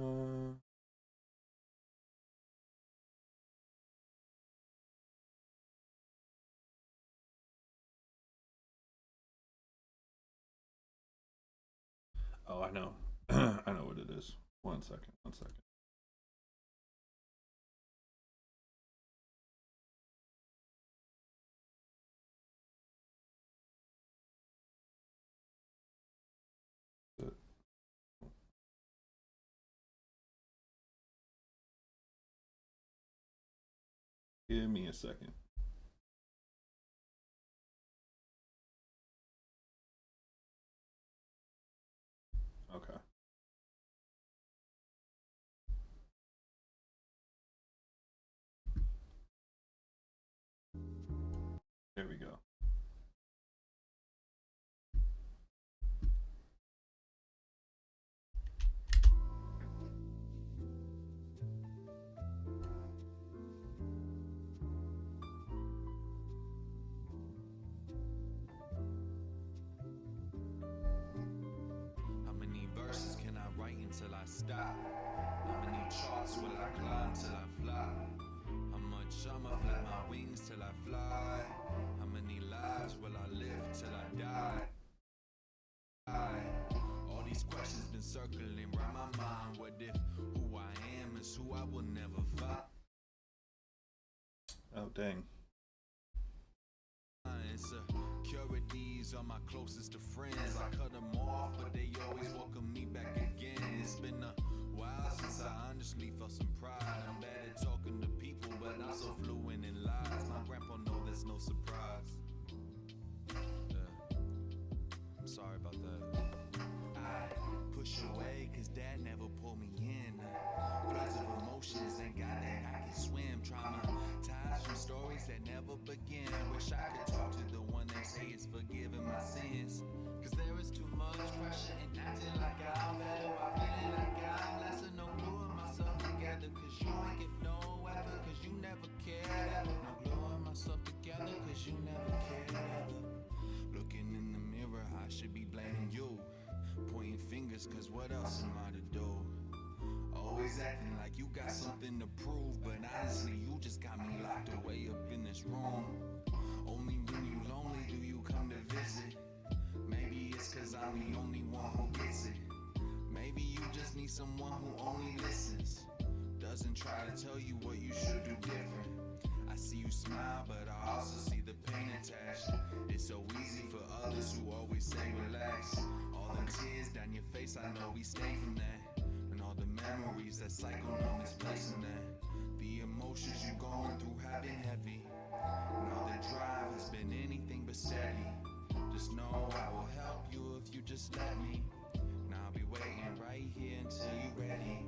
oh, I know. I know what it is. 1 second. 1 second. Give me a second. Okay. There we go.
How many verses can I write until I stop? How many charts will I climb till I fly? How much I'ma flap my wings till I fly? How many lives will I live till I die? All these questions been circling round my mind. What if who I am is who I will never find?
Oh, dang.
Insecurities are my closest of friends. I cut them off, but they always welcome me back again. It's been a while since I honestly felt some pride. I'm bad at talking to people, but I'm so fluent in lies. My grandpa know there's no surprise. I'm sorry about that. I push away cause dad never pulled me in. Floods of emotions, thank God that I can swim. Traumatized from stories that never begin. Wish I could talk to the one they say is forgiving my sins. Cause there is too much pressure in acting like I'm better while feeling like I'm lesser. No gluing myself together cause you ain't give no effort. Cause you never cared ever. No gluing myself together cause you never cared ever. Looking in the mirror, I should be blaming you. Pointing fingers, cause what else am I to do? Always acting like you got something to prove, but honestly, you just got me locked away up in this room. Only when you lonely do you come to visit. Maybe it's cause I'm the only one who gets it. Maybe you just need someone who only listens. Doesn't try to tell you what you should do different. I see you smile, but I also see the pain attached. It's so easy for others who always say relax. All the tears down your face, I know we stay from that. And all the memories that cycle no misplacing that. The emotions you going through have been heavy. And all the drive has been anything but steady. Just know I will help you if you just let me. And I'll be waiting right here until you're ready.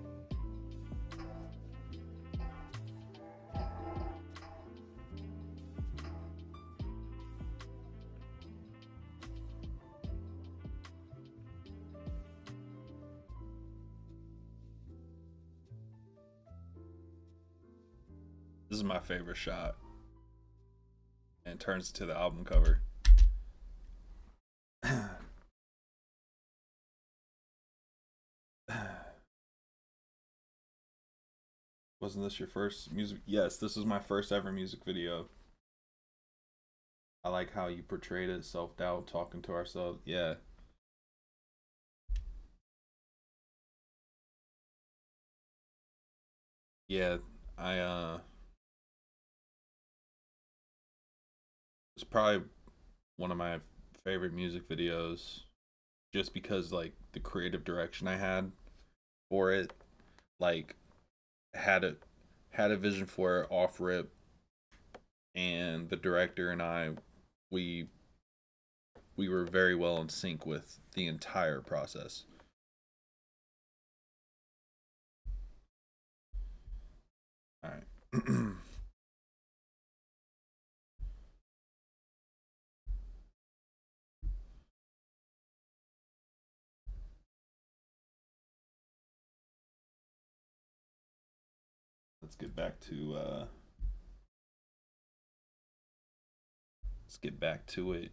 This is my favorite shot. And turns to the album cover. Wasn't this your first music? Yes, this was my first ever music video. I like how you portrayed it, self-doubt, talking to ourselves. Yeah. Yeah, I it's probably one of my favorite music videos just because like the creative direction I had for it, like had it had a vision for it off rip, and the director and I we we were very well in sync with the entire process. All right. Let's get back to Let's get back to it.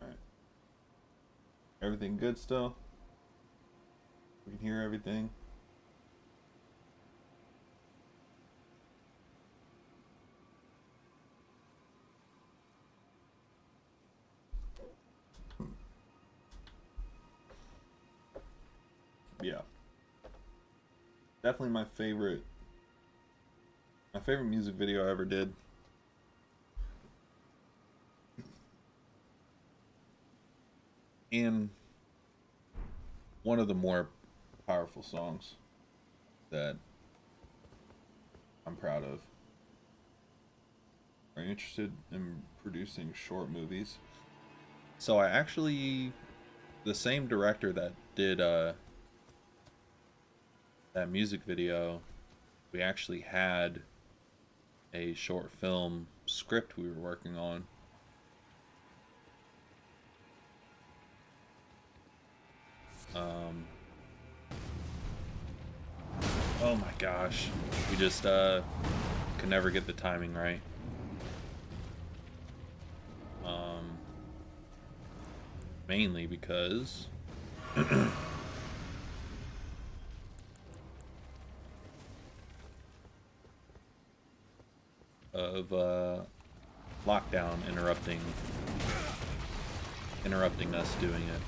Alright. Everything good still? We can hear everything. Yeah. Definitely my favorite music video I ever did. And one of the more powerful songs that I'm proud of. Are you interested in producing short movies? So I actually, the same director that did that music video, we actually had a short film script we were working on. Oh my gosh, we just could never get the timing right. Mainly because of lockdown interrupting us doing it.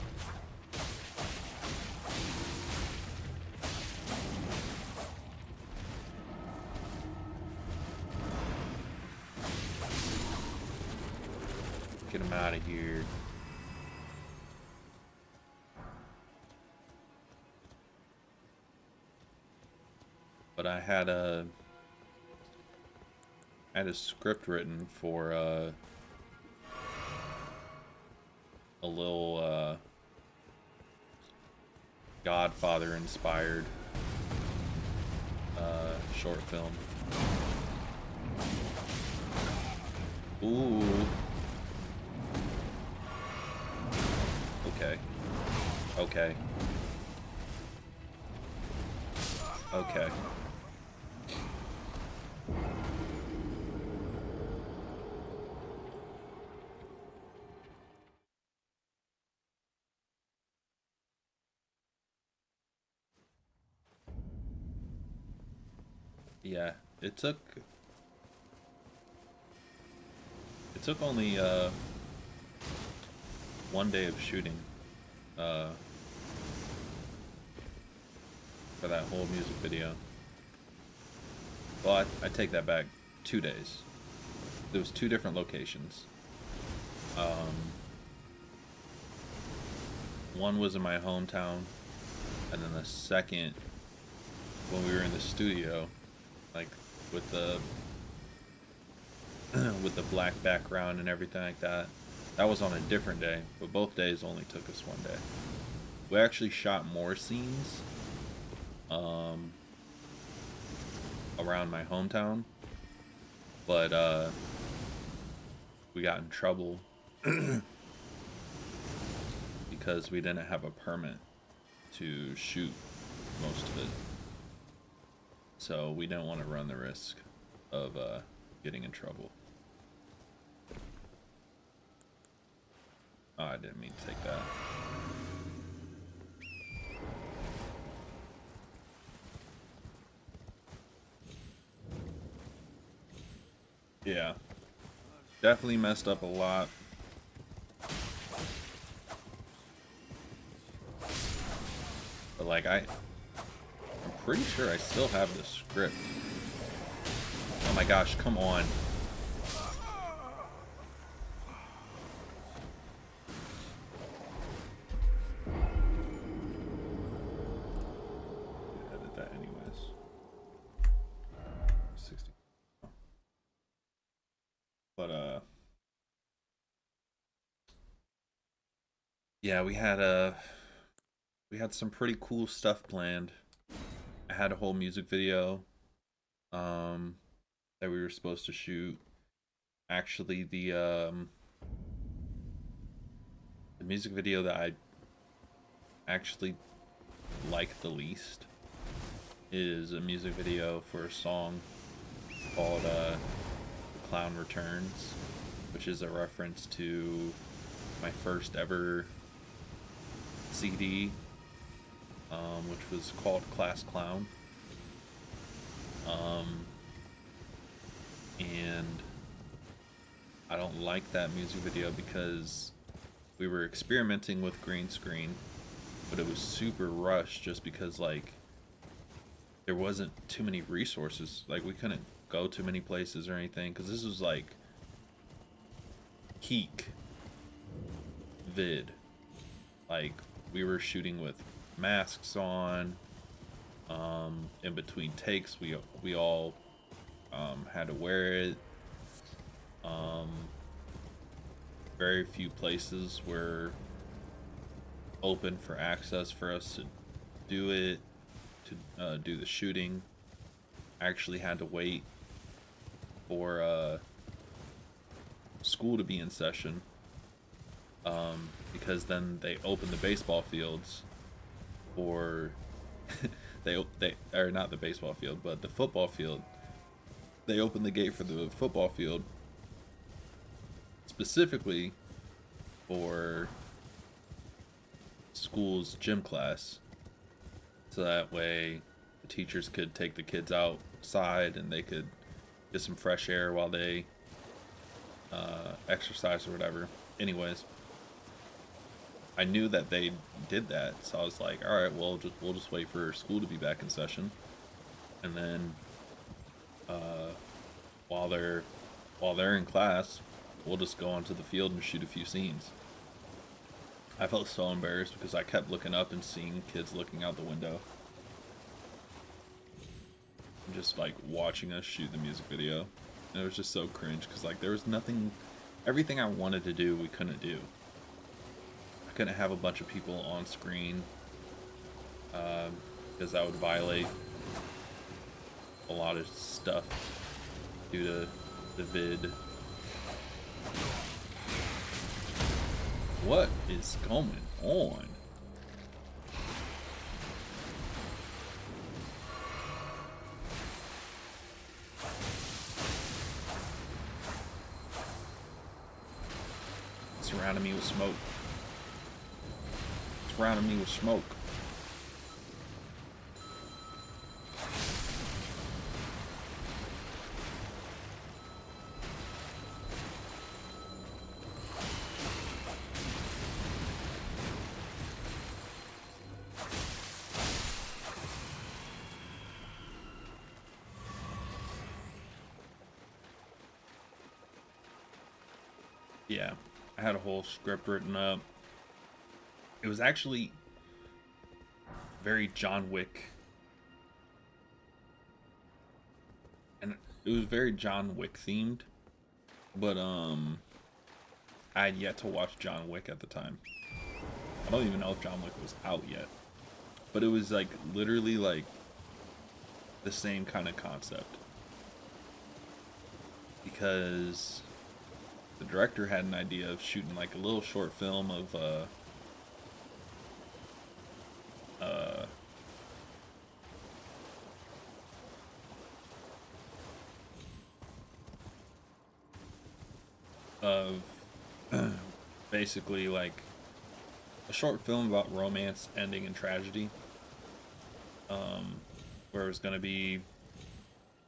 Get him out of here. But I had a script written for a little Godfather inspired short film. Ooh. Okay. Okay. Okay. Yeah, it took only 1 day of shooting for that whole music video. Well, I take that back. 2 days. There was 2 different locations. One was in my hometown, and then the second when we were in the studio, like with the with the black background and everything like that. That was on a different day, but both days only took us 1 day. We actually shot more scenes around my hometown, but we got in trouble because we didn't have a permit to shoot most of it. So we didn't want to run the risk of getting in trouble. Oh, I didn't mean to take that. Yeah. Definitely messed up a lot. But like I'm pretty sure I still have the script. Oh my gosh, come on. Edit that anyways. 60. But Yeah, we had some pretty cool stuff planned. I had a whole music video um that we were supposed to shoot. Actually, the music video that I actually like the least is a music video for a song called The Clown Returns, which is a reference to my first ever CD, which was called Class Clown. Um, and I don't like that music video because we were experimenting with green screen, but it was super rushed just because like there wasn't too many resources. Like we couldn't go to many places or anything because this was like peak vid. Like we were shooting with masks on. In between takes, we all had to wear it. Um, Very few places were open for access for us to do it, to do the shooting. I actually had to wait for school to be in session, because then they opened the baseball fields for they or not the baseball field, but the football field. They opened the gate for the football field specifically for school's gym class, so that way the teachers could take the kids outside and they could get some fresh air while they exercise or whatever. Anyways, I knew that they did that, so I was like, all right, well, we'll just wait for school to be back in session, and then uh, while they're in class, we'll just go onto the field and shoot a few scenes. I felt so embarrassed because I kept looking up and seeing kids looking out the window, and just like watching us shoot the music video. And it was just so cringe because like there was nothing, everything I wanted to do we couldn't do. I couldn't have a bunch of people on screen because that would violate a lot of stuff due to the vid. What is going on? Surrounding me with smoke. Surrounding me with smoke. Yeah, I had a whole script written up. It was actually very John Wick, and it was very John Wick themed, but I had yet to watch John Wick at the time. I don't even know if John Wick was out yet, but it was like literally like the same kind of concept, because the director had an idea of shooting like a little short film of of basically like a short film about romance ending in tragedy, where it was going to be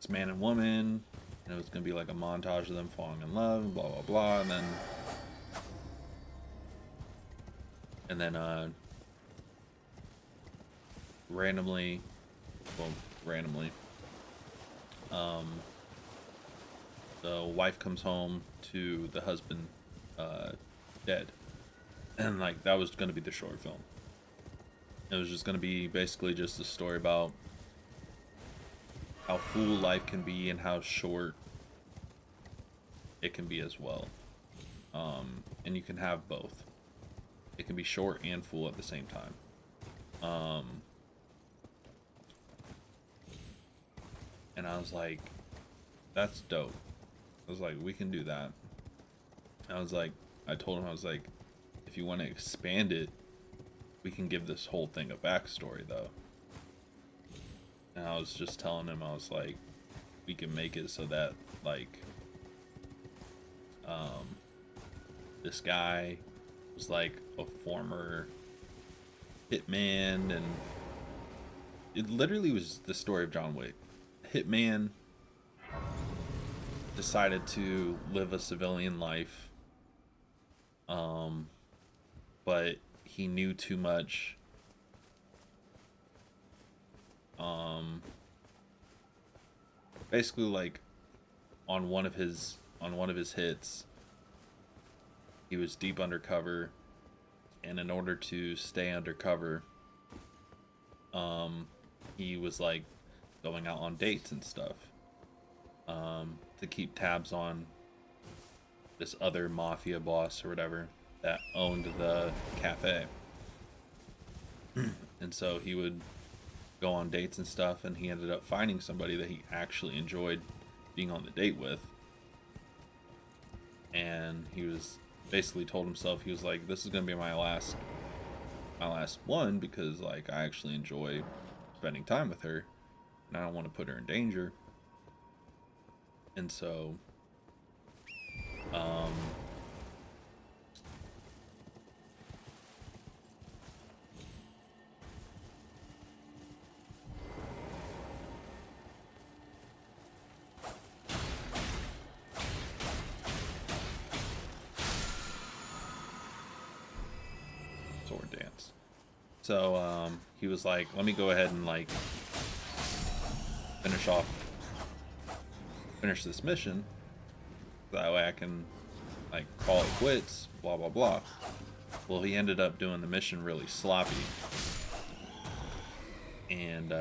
this man and woman, and it was going to be like a montage of them falling in love, blah blah blah, and then randomly, well, randomly, um, the wife comes home to the husband dead, and like that was going to be the short film. It was just going to be basically just a story about how full life can be and how short it can be as well, and you can have both. it can be short and full at the same time. And I was like, that's dope. I was like, we can do that. I was like, I told him, I was like, if you want to expand it, we can give this whole thing a backstory though. And I was just telling him, I was like, we can make it so that like this guy was like a former hitman, and it literally was the story of John Wick. Hitman decided to live a civilian life, but he knew too much. Basically, like on one of his hits, he was deep undercover, and in order to stay undercover, he was like going out on dates and stuff, to keep tabs on this other mafia boss or whatever that owned the cafe. And so he would go on dates and stuff, and he ended up finding somebody that he actually enjoyed being on the date with. And he was basically told himself, he was like, this is gonna be my last one, because like I actually enjoy spending time with her and I don't want to put her in danger. And so sword dance. So he was like, let me go ahead and like finish this mission, that way I can like call it quits, blah blah blah. Well, he ended up doing the mission really sloppy, and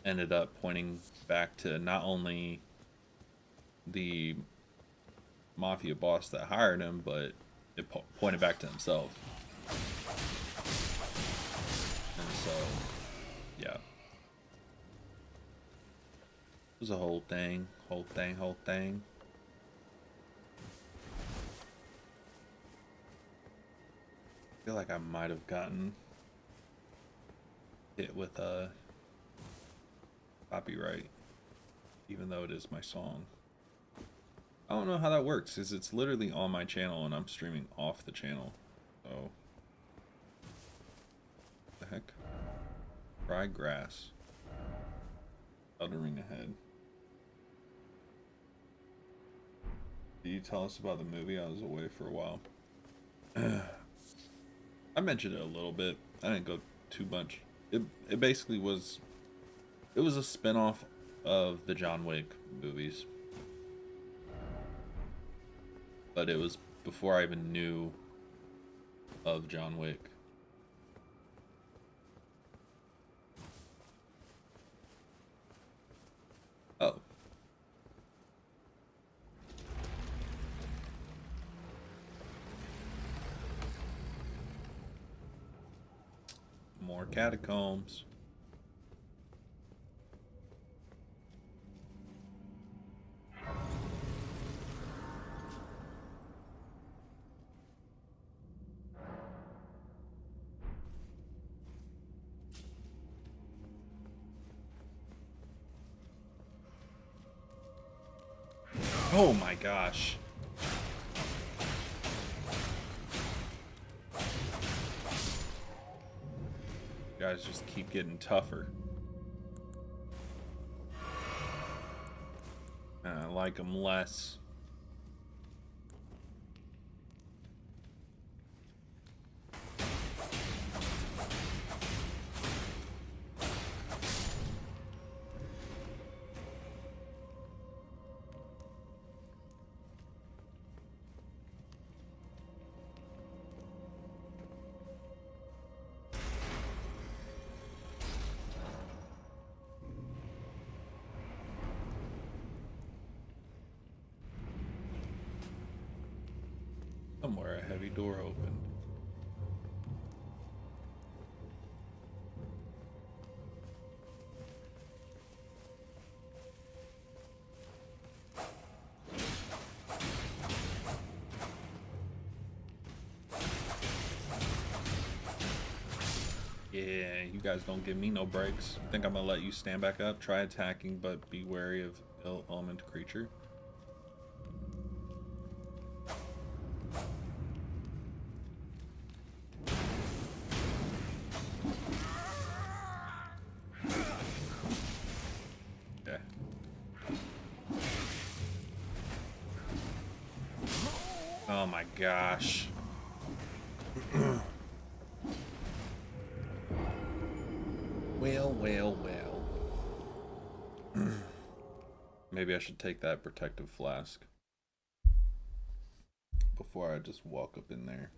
ended up pointing back to not only the mafia boss that hired him, but it pointed back to himself. And so, yeah, it was a whole thing. I feel like I might have gotten hit with a copyright, even though it is my song. I don't know how that works, because it's literally on my channel and I'm streaming off the channel. So, what the heck? Dry grass. Elden Ring ahead. Did you tell us about the movie? I was away for a while. I mentioned it a little bit. I didn't go too much. It basically was, it was a spin-off of the John Wick movies. But it was before I even knew of John Wick. Oh. More catacombs. Oh my gosh. You guys just keep getting tougher. And I like them less. Somewhere a heavy door opened. Yeah, you guys don't give me no breaks. You think I'm gonna let you stand back up? Try attacking, but be wary of ill element creature. Yeah. Oh my gosh. Well. Maybe I should take that protective flask before I just walk up in there.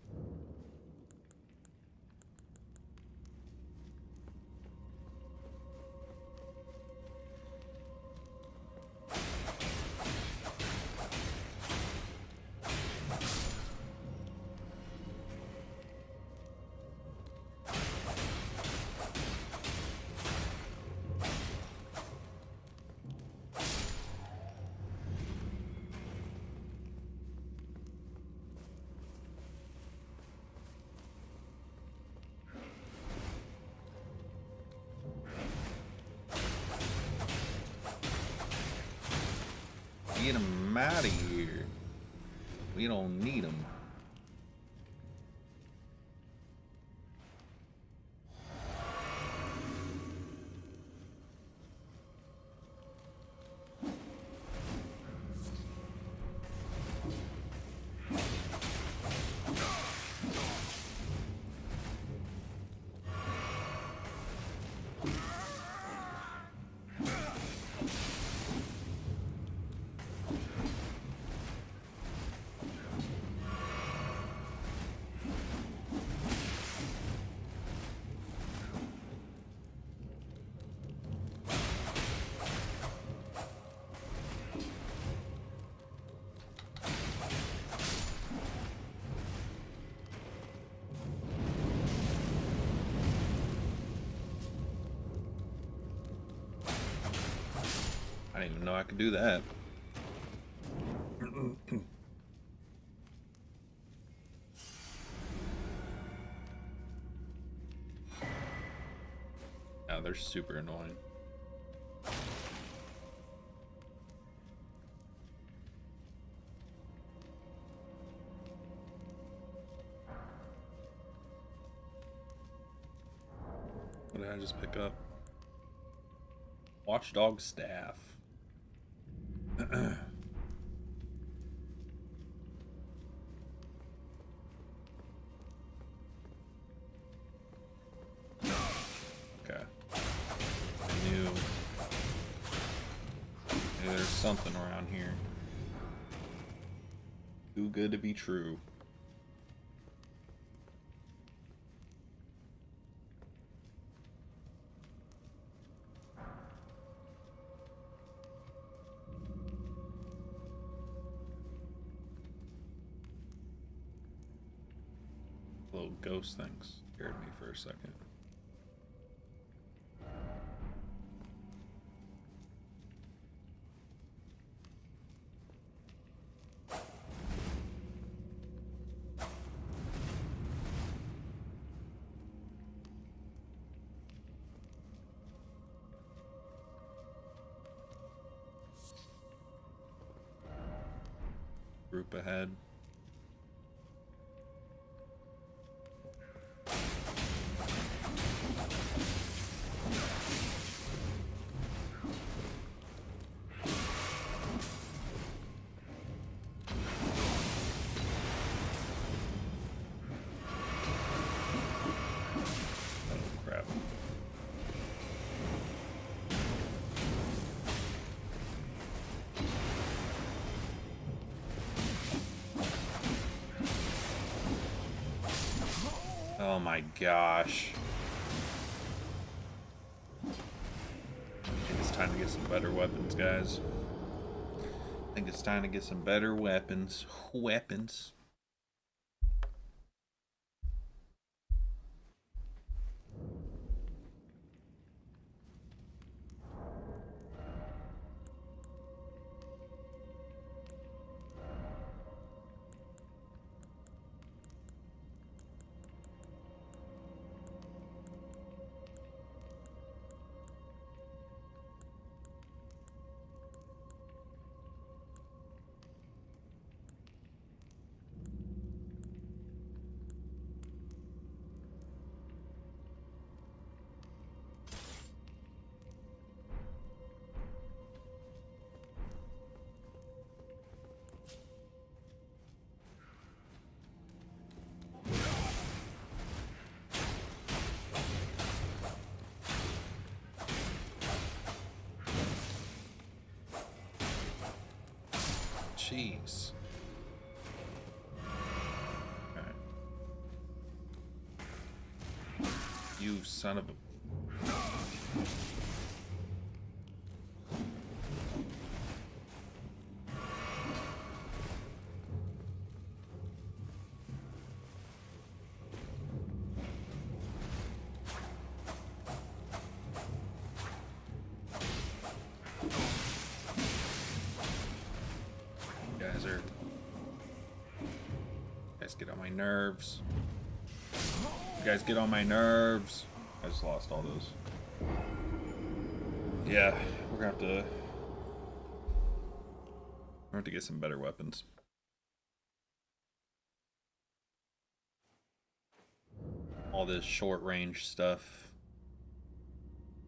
Get him out of here. We don't need him. I didn't even know I could do that. Yeah, they're super annoying. What did I just pick up? Watchdog staff. Okay. I knew there's something around here. Too good to be true. Little ghost things scared me for a second. Group ahead. Oh crap. Oh my gosh. I think it's time to get some better weapons, guys. I think it's time to get some better weapons. Jeez. Alright. You son of a... Get on my nerves. You guys get on my nerves. I just lost all those. Yeah, we're gonna have to get some better weapons. All this short range stuff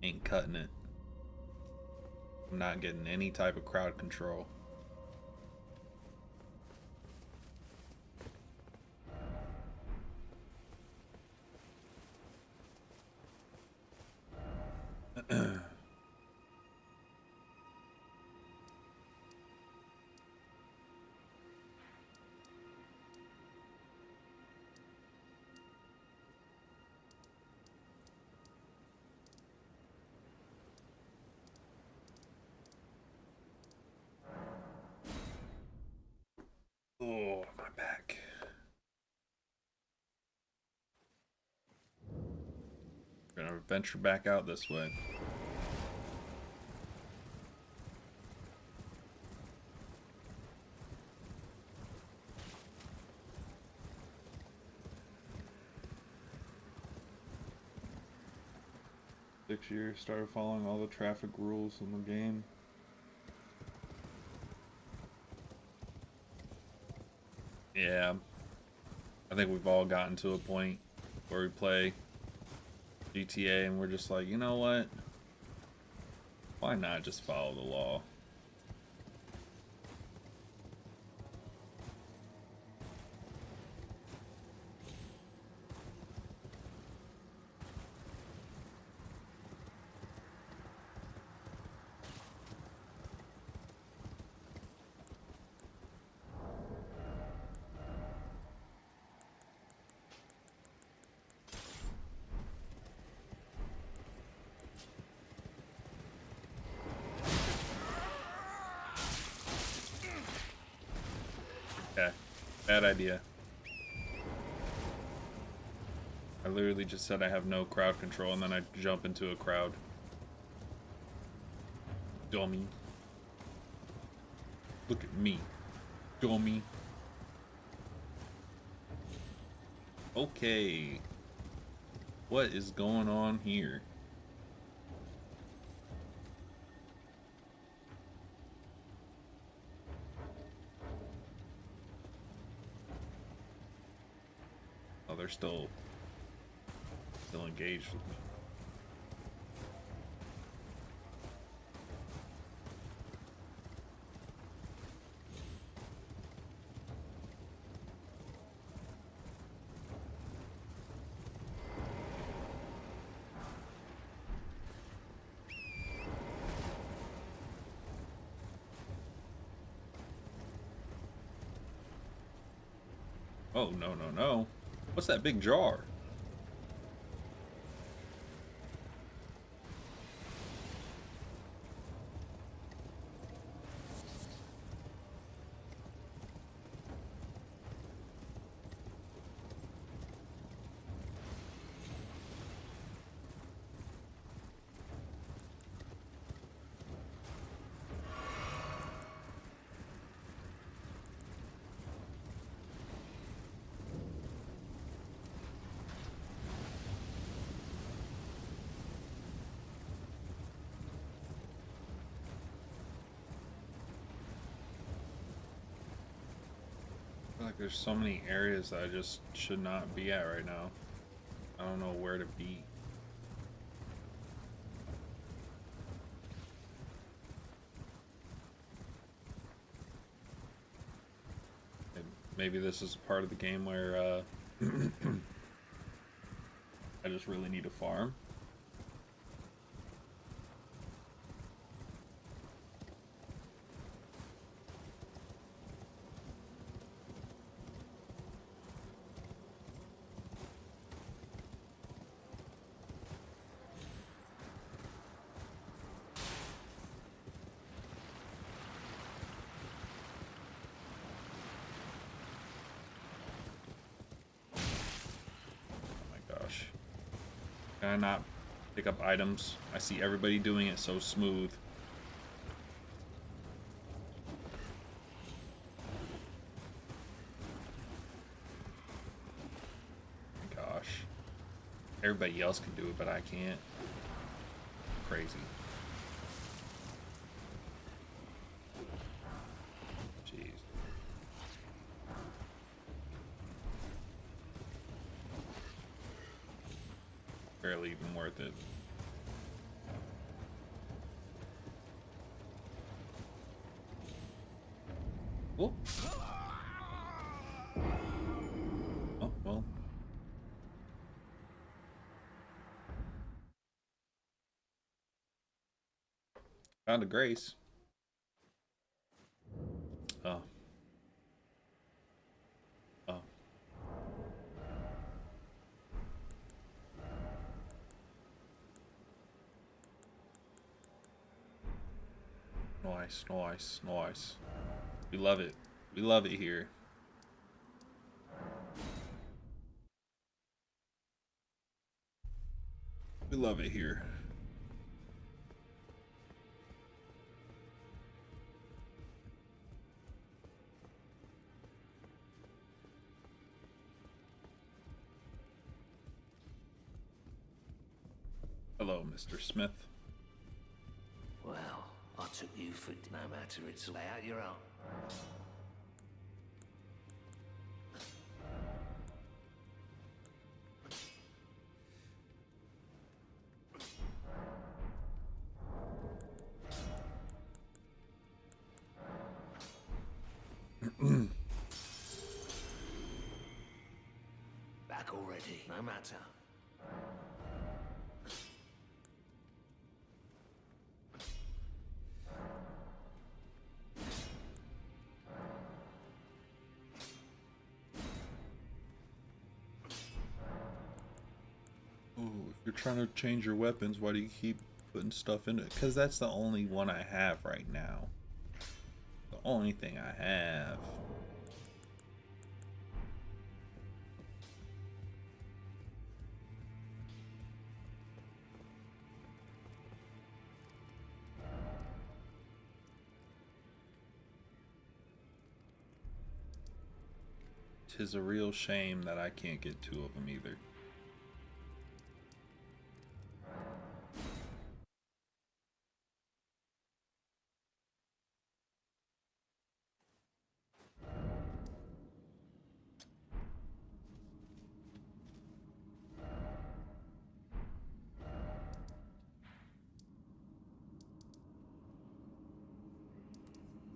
ain't cutting it. I'm not getting any type of crowd control. Oh, my back. We're gonna venture back out this way. Six years, started following all the traffic rules in the game. Yeah, I think we've all gotten to a point where we play GTA and we're just like, you know what? Why not just follow the law? Okay, bad idea. I literally just said I have no crowd control and then I jump into a crowd. Dummy. Look at me. Dummy. Okay. What is going on here? Oh, they're still engaged with me. Oh, no, no, no. What's that big jar? I feel like there's so many areas that I just should not be at right now. I don't know where to be. And maybe this is part of the game where I just really need to farm. Can I not pick up items? I see everybody doing it so smooth. Gosh. Everybody else can do it, but I can't. Crazy. Jeez. Barely even worth it. Oh. Oh, well. Found a grace. Oh. Oh. Nice, nice, nice. We love it. We love it here. We love it here. Hello, Mr. Smith.
Well, I took you for no matter, it's lay out your own. Back already, no matter.
Ooh, if you're trying to change your weapons, why do you keep putting stuff in it? Because that's the only one I have right now. The only thing I have. Tis a real shame that I can't get two of them either.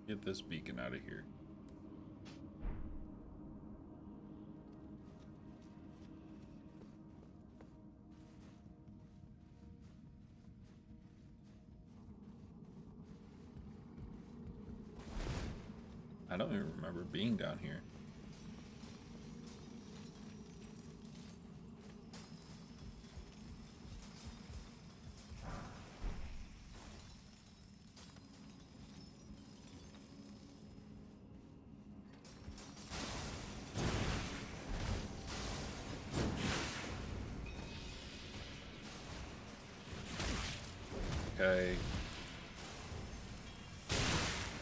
Get this beacon out of here. I don't even remember being down here. Okay.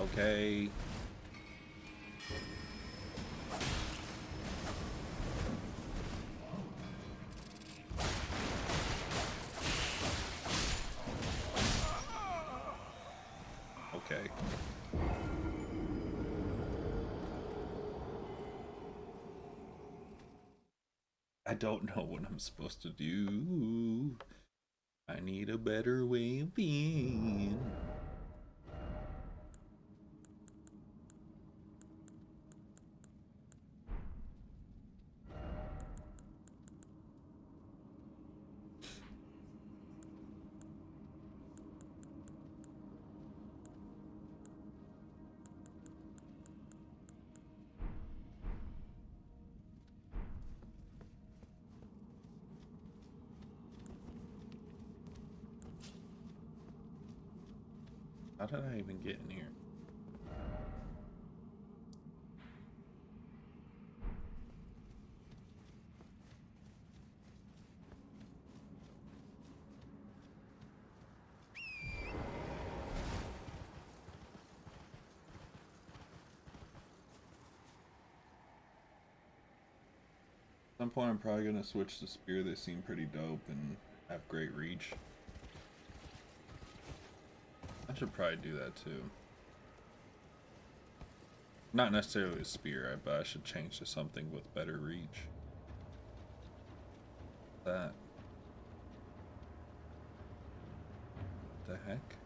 Okay. Okay. I don't know what I'm supposed to do. I need a better way of being. How did I even get in here? some point I'm probably gonna switch to spear. They seem pretty dope and have great reach. I should probably do that too. Not necessarily a spear, but I should change to something with better reach. That. What the heck?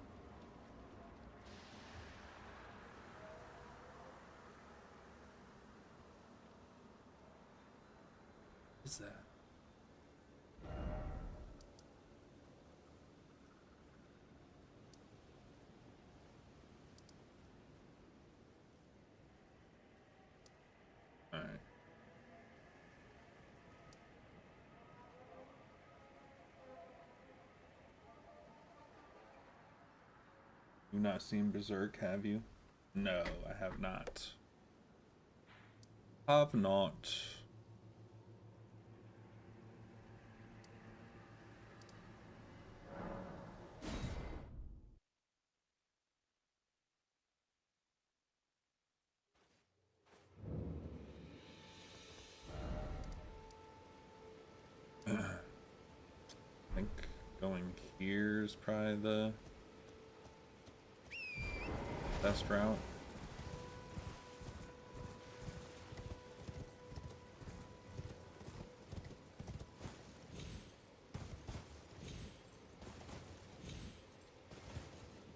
What is that? Alright. You've not seen Berserk, have you? No, I have not. Have not. I think going here is probably the best route.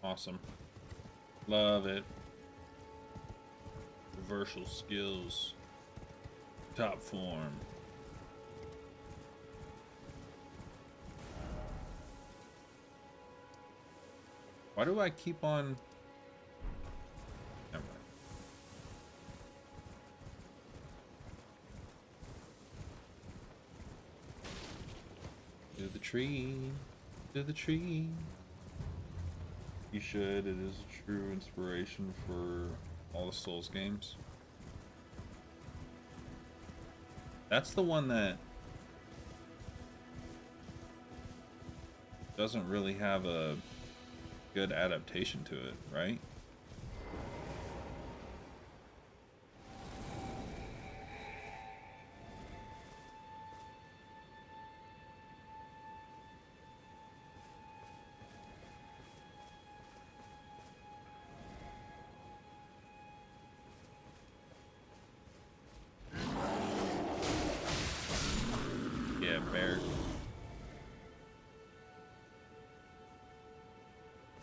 Awesome. Love it. Reversal skills. Top form. Why do I keep on... Never mind. To the tree. To the tree. You should. It is a true inspiration for all the Souls games. That's the one that doesn't really have a good adaptation to it, right? Yeah, bear.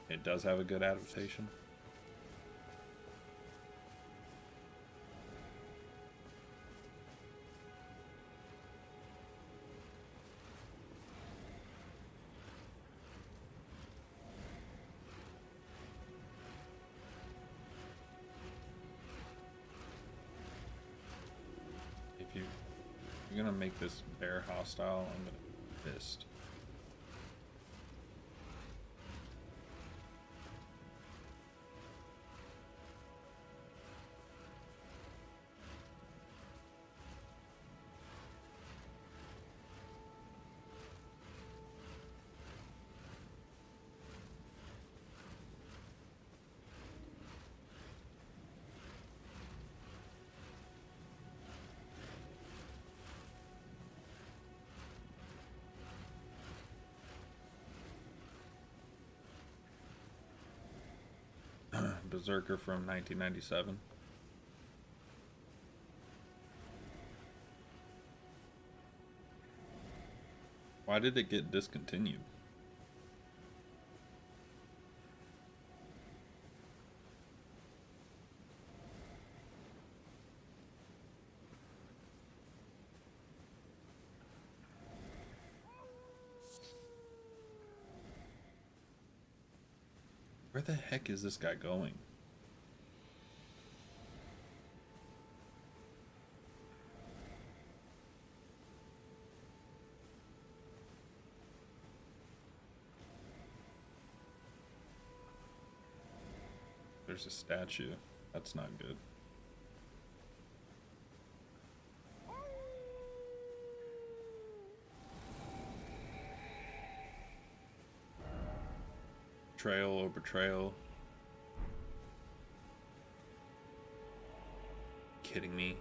It does have a good adaptation. If you're gonna make this bear hostile, I'm gonna be pissed. Berserker from 1997. Why did it get discontinued? Where the heck is this guy going? There's a statue. That's not good. Betrayal or betrayal. Kidding me?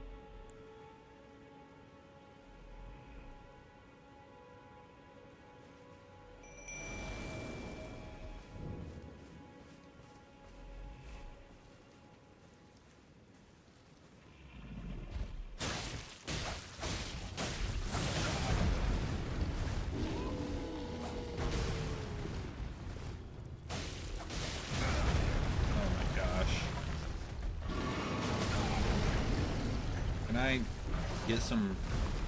I get some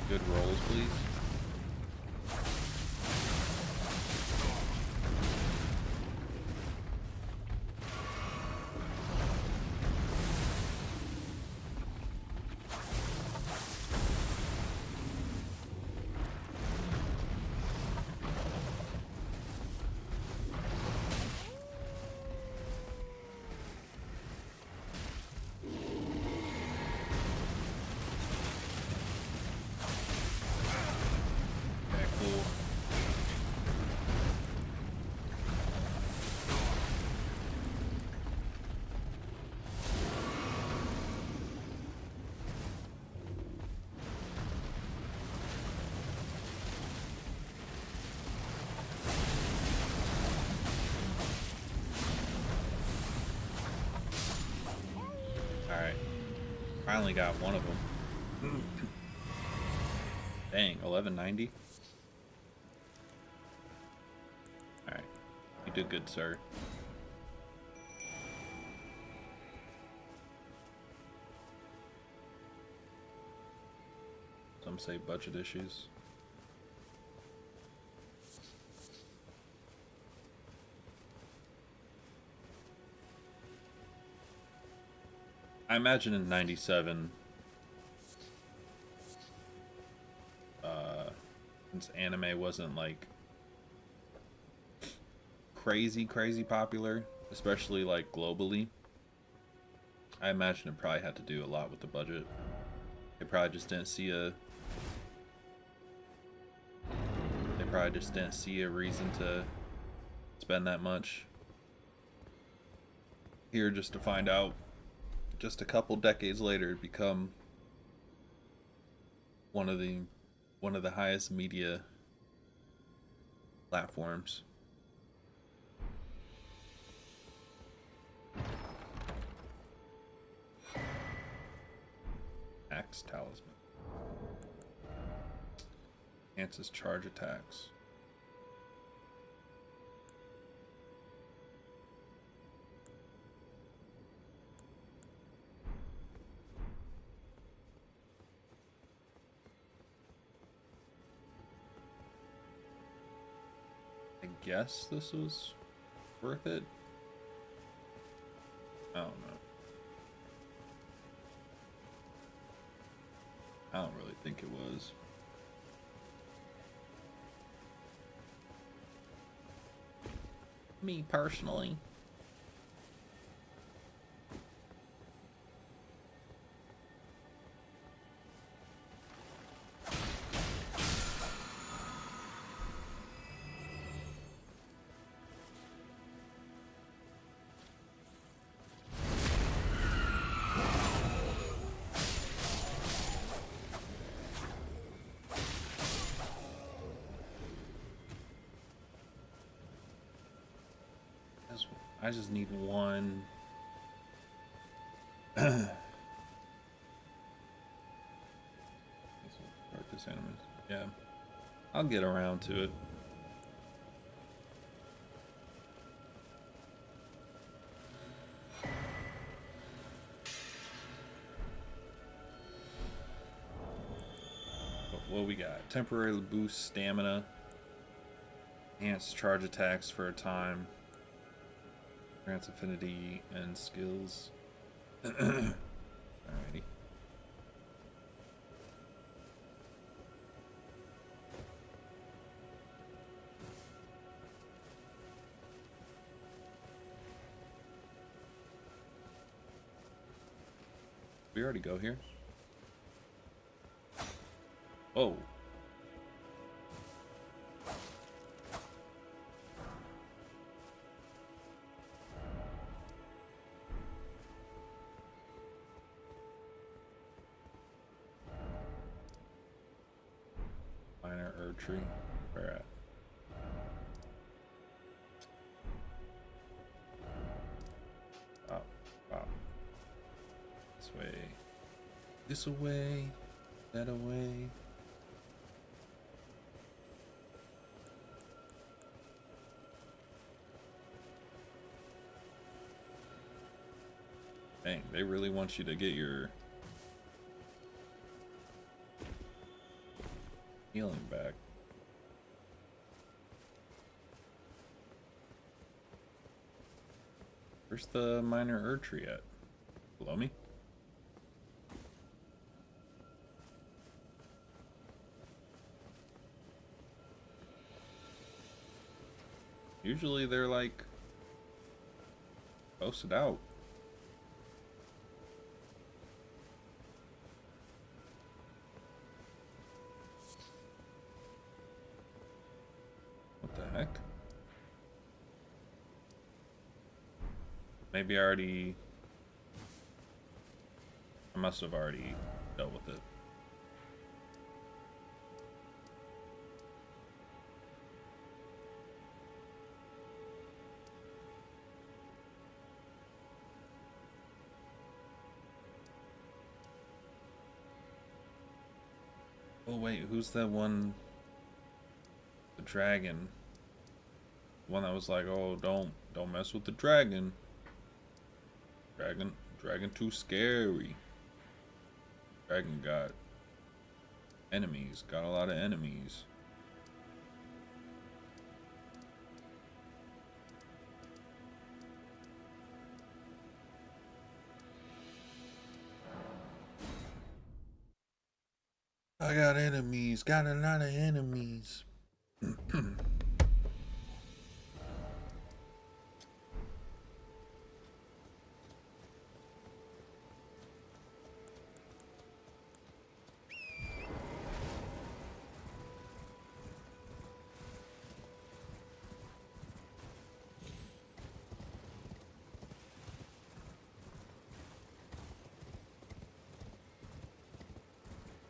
good rolls, please? Okay, cool. Alright. Finally got one of them. Dang, 1190? Alright. You did good, sir. Some say budget issues. I imagine in 97, since anime wasn't like crazy popular, especially like globally, I imagine it probably had to do a lot with the budget. They probably just didn't see a reason to spend that much. Here just to find out just a couple decades later become one of the highest media platforms. Axe talisman. Enhances charge attacks. I guess this was worth it. I don't know. I don't really think it was. Me personally. I just need one. This animus. Yeah, I'll get around to it. What we got? Temporarily boost stamina. Enhance charge attacks for a time. Grants affinity and skills. Alrighty. We already go here? Oh. Minor herb tree. Where at? Oh, wow. This way. This away. That away. Dang, they really want you to get your Healing back. Where's the minor Erdtree at? Below me? Usually they're like posted out. What the heck? Maybe I must have already dealt with it. Oh wait, who's that one? The dragon. The one that was like, "Oh, don't mess with the dragon. Dragon too scary." Dragon got enemies. Got a lot of enemies. I got enemies. Got a lot of enemies.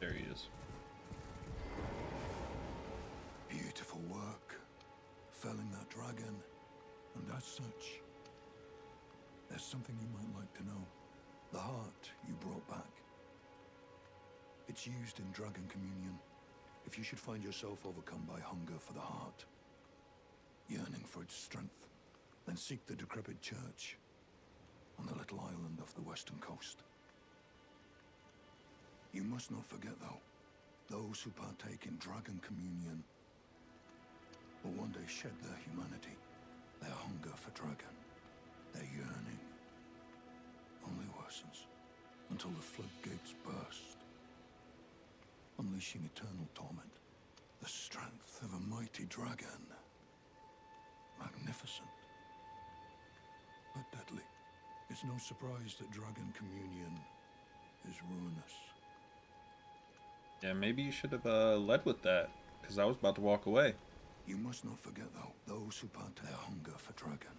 There he is.
Beautiful work. Felling that dragon. And as such, there's something you might like to know. The heart you brought back. It's used in dragon communion. If you should find yourself overcome by hunger for the heart, yearning for its strength, then seek the decrepit church on the little island off the western coast. You must not forget, though, those who partake in dragon communion will one day shed their humanity, their hunger for dragon, their yearning only worsens until the floodgates burst, unleashing eternal torment, the strength of a mighty dragon. Magnificent, but deadly. It's no surprise that dragon communion is ruinous.
Yeah, maybe you should have led with that, because I was about to walk away.
You must not forget, though, those who partake their hunger for dragon.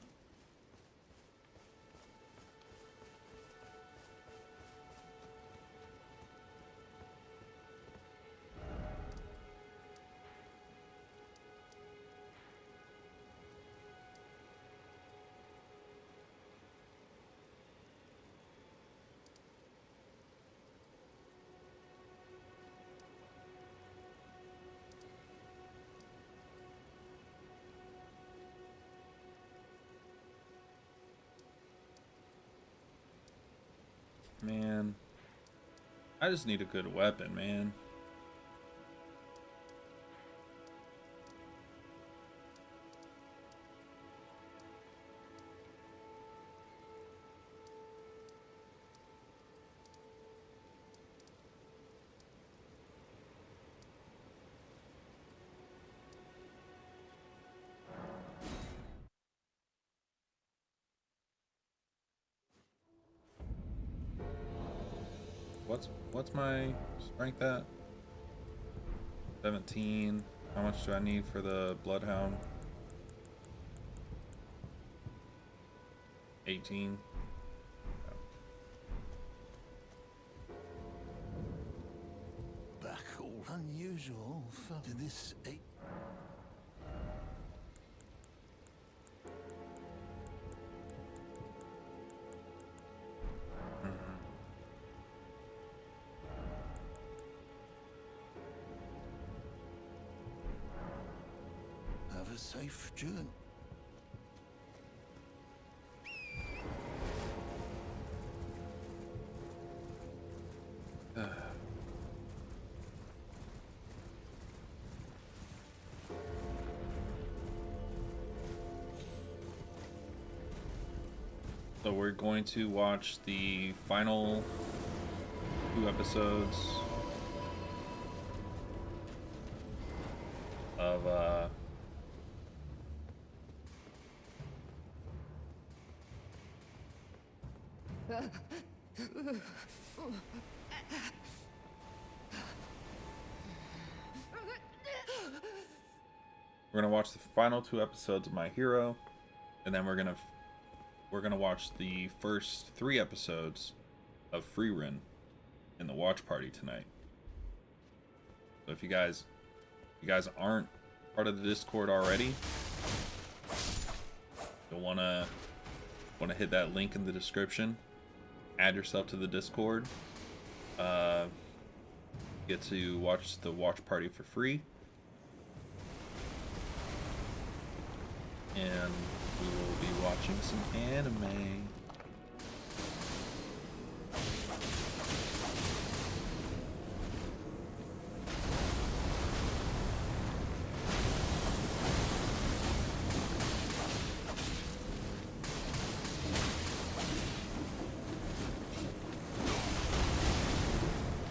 Man, I just need a good weapon, man. What's my strength at? 17. How much do I need for the Bloodhound? 18.
Back all unusual for this eight. Have a safe journey.
So we're going to watch the final 2 episodes of we're gonna watch the final 2 episodes of My Hero, and then we're gonna watch the first 3 episodes of Freerun in the watch party tonight. So if you guys aren't part of the Discord already, you'll wanna hit that link in the description, add yourself to the Discord, get to watch the watch party for free, and we will be watching some anime.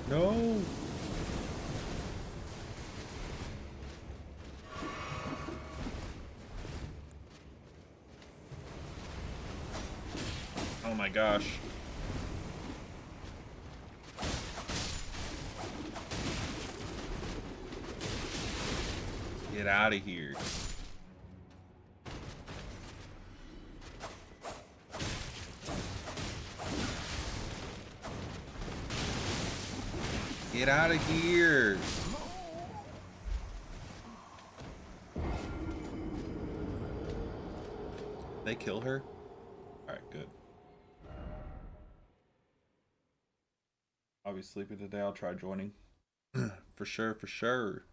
No! Oh my gosh. Get out of here. Get out of here. They kill her? Alright, good. I'll be sleepy today. I'll try joining. For sure, for sure.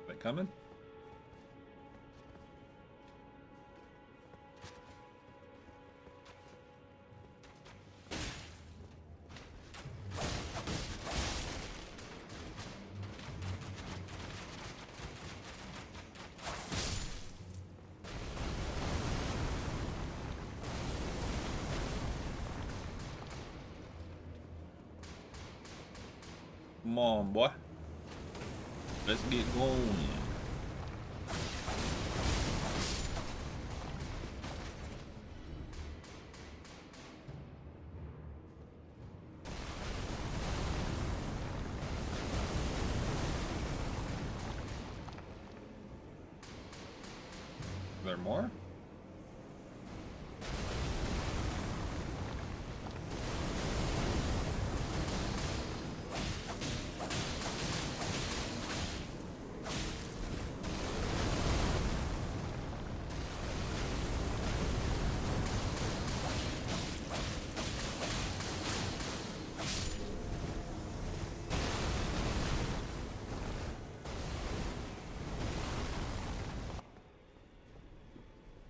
Are they coming? Come on, boy. Let's get going. Are there more?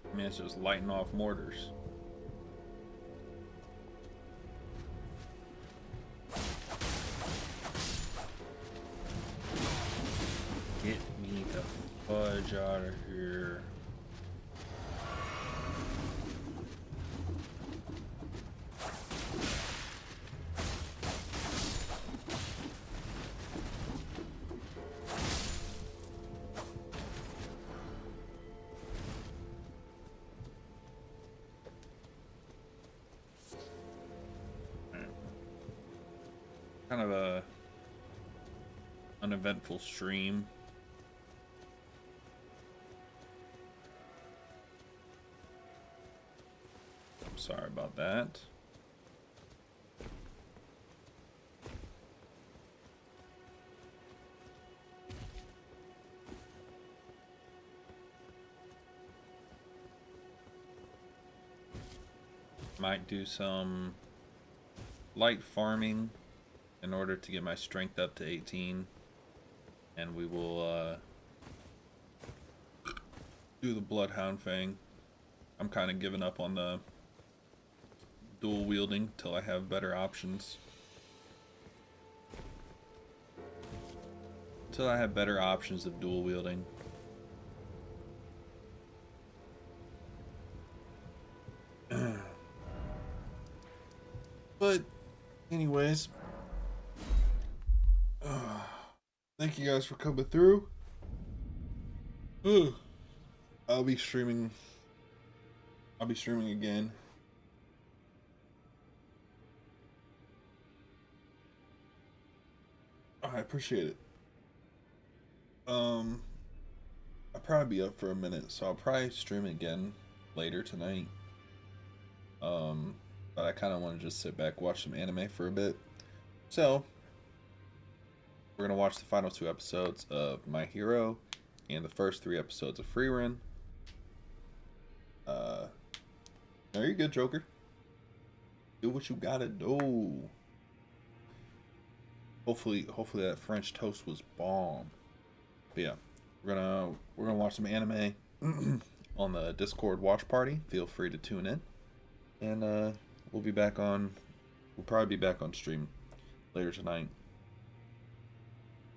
I mean, it's just lighting off mortars. Get me the fudge out of here. Kind of a uneventful stream. I'm sorry about that. Might do some light farming in order to get my strength up to 18. And we will do the Bloodhound thing. I'm kind of giving up on the dual wielding till I have better options. Until I have better options of dual wielding. But anyways, thank you guys for coming through. I'll be streaming again. I appreciate it. I'll probably be up for a minute, so I'll probably stream again later tonight. But I kind of want to just sit back, watch some anime for a bit. So, we're going to watch the final 2 episodes of My Hero and the first 3 episodes of Freerun. No, you're good, Joker. Do what you gotta do. Hopefully that French toast was bomb. But yeah, we're gonna watch some anime on the Discord watch party. Feel free to tune in, and we'll probably be back on stream later tonight.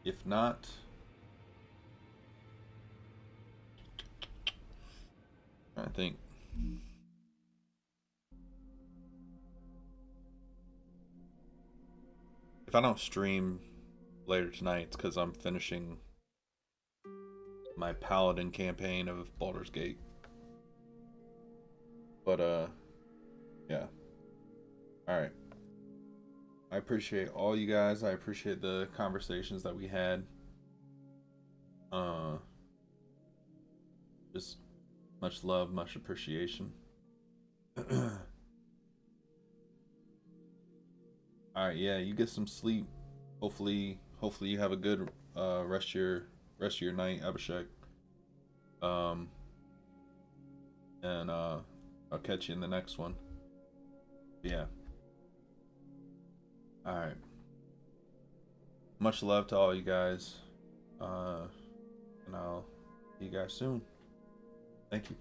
If not, I think. If I don't stream later tonight, it's because I'm finishing my Paladin campaign of Baldur's Gate. But, yeah. Alright. I appreciate all you guys. I appreciate the conversations that we had. Just much love, much appreciation. Alright, yeah, you get some sleep. Hopefully you have a good rest of your night, Abhishek. And I'll catch you in the next one. Yeah. Alright. Much love to all you guys. And I'll see you guys soon. Thank you.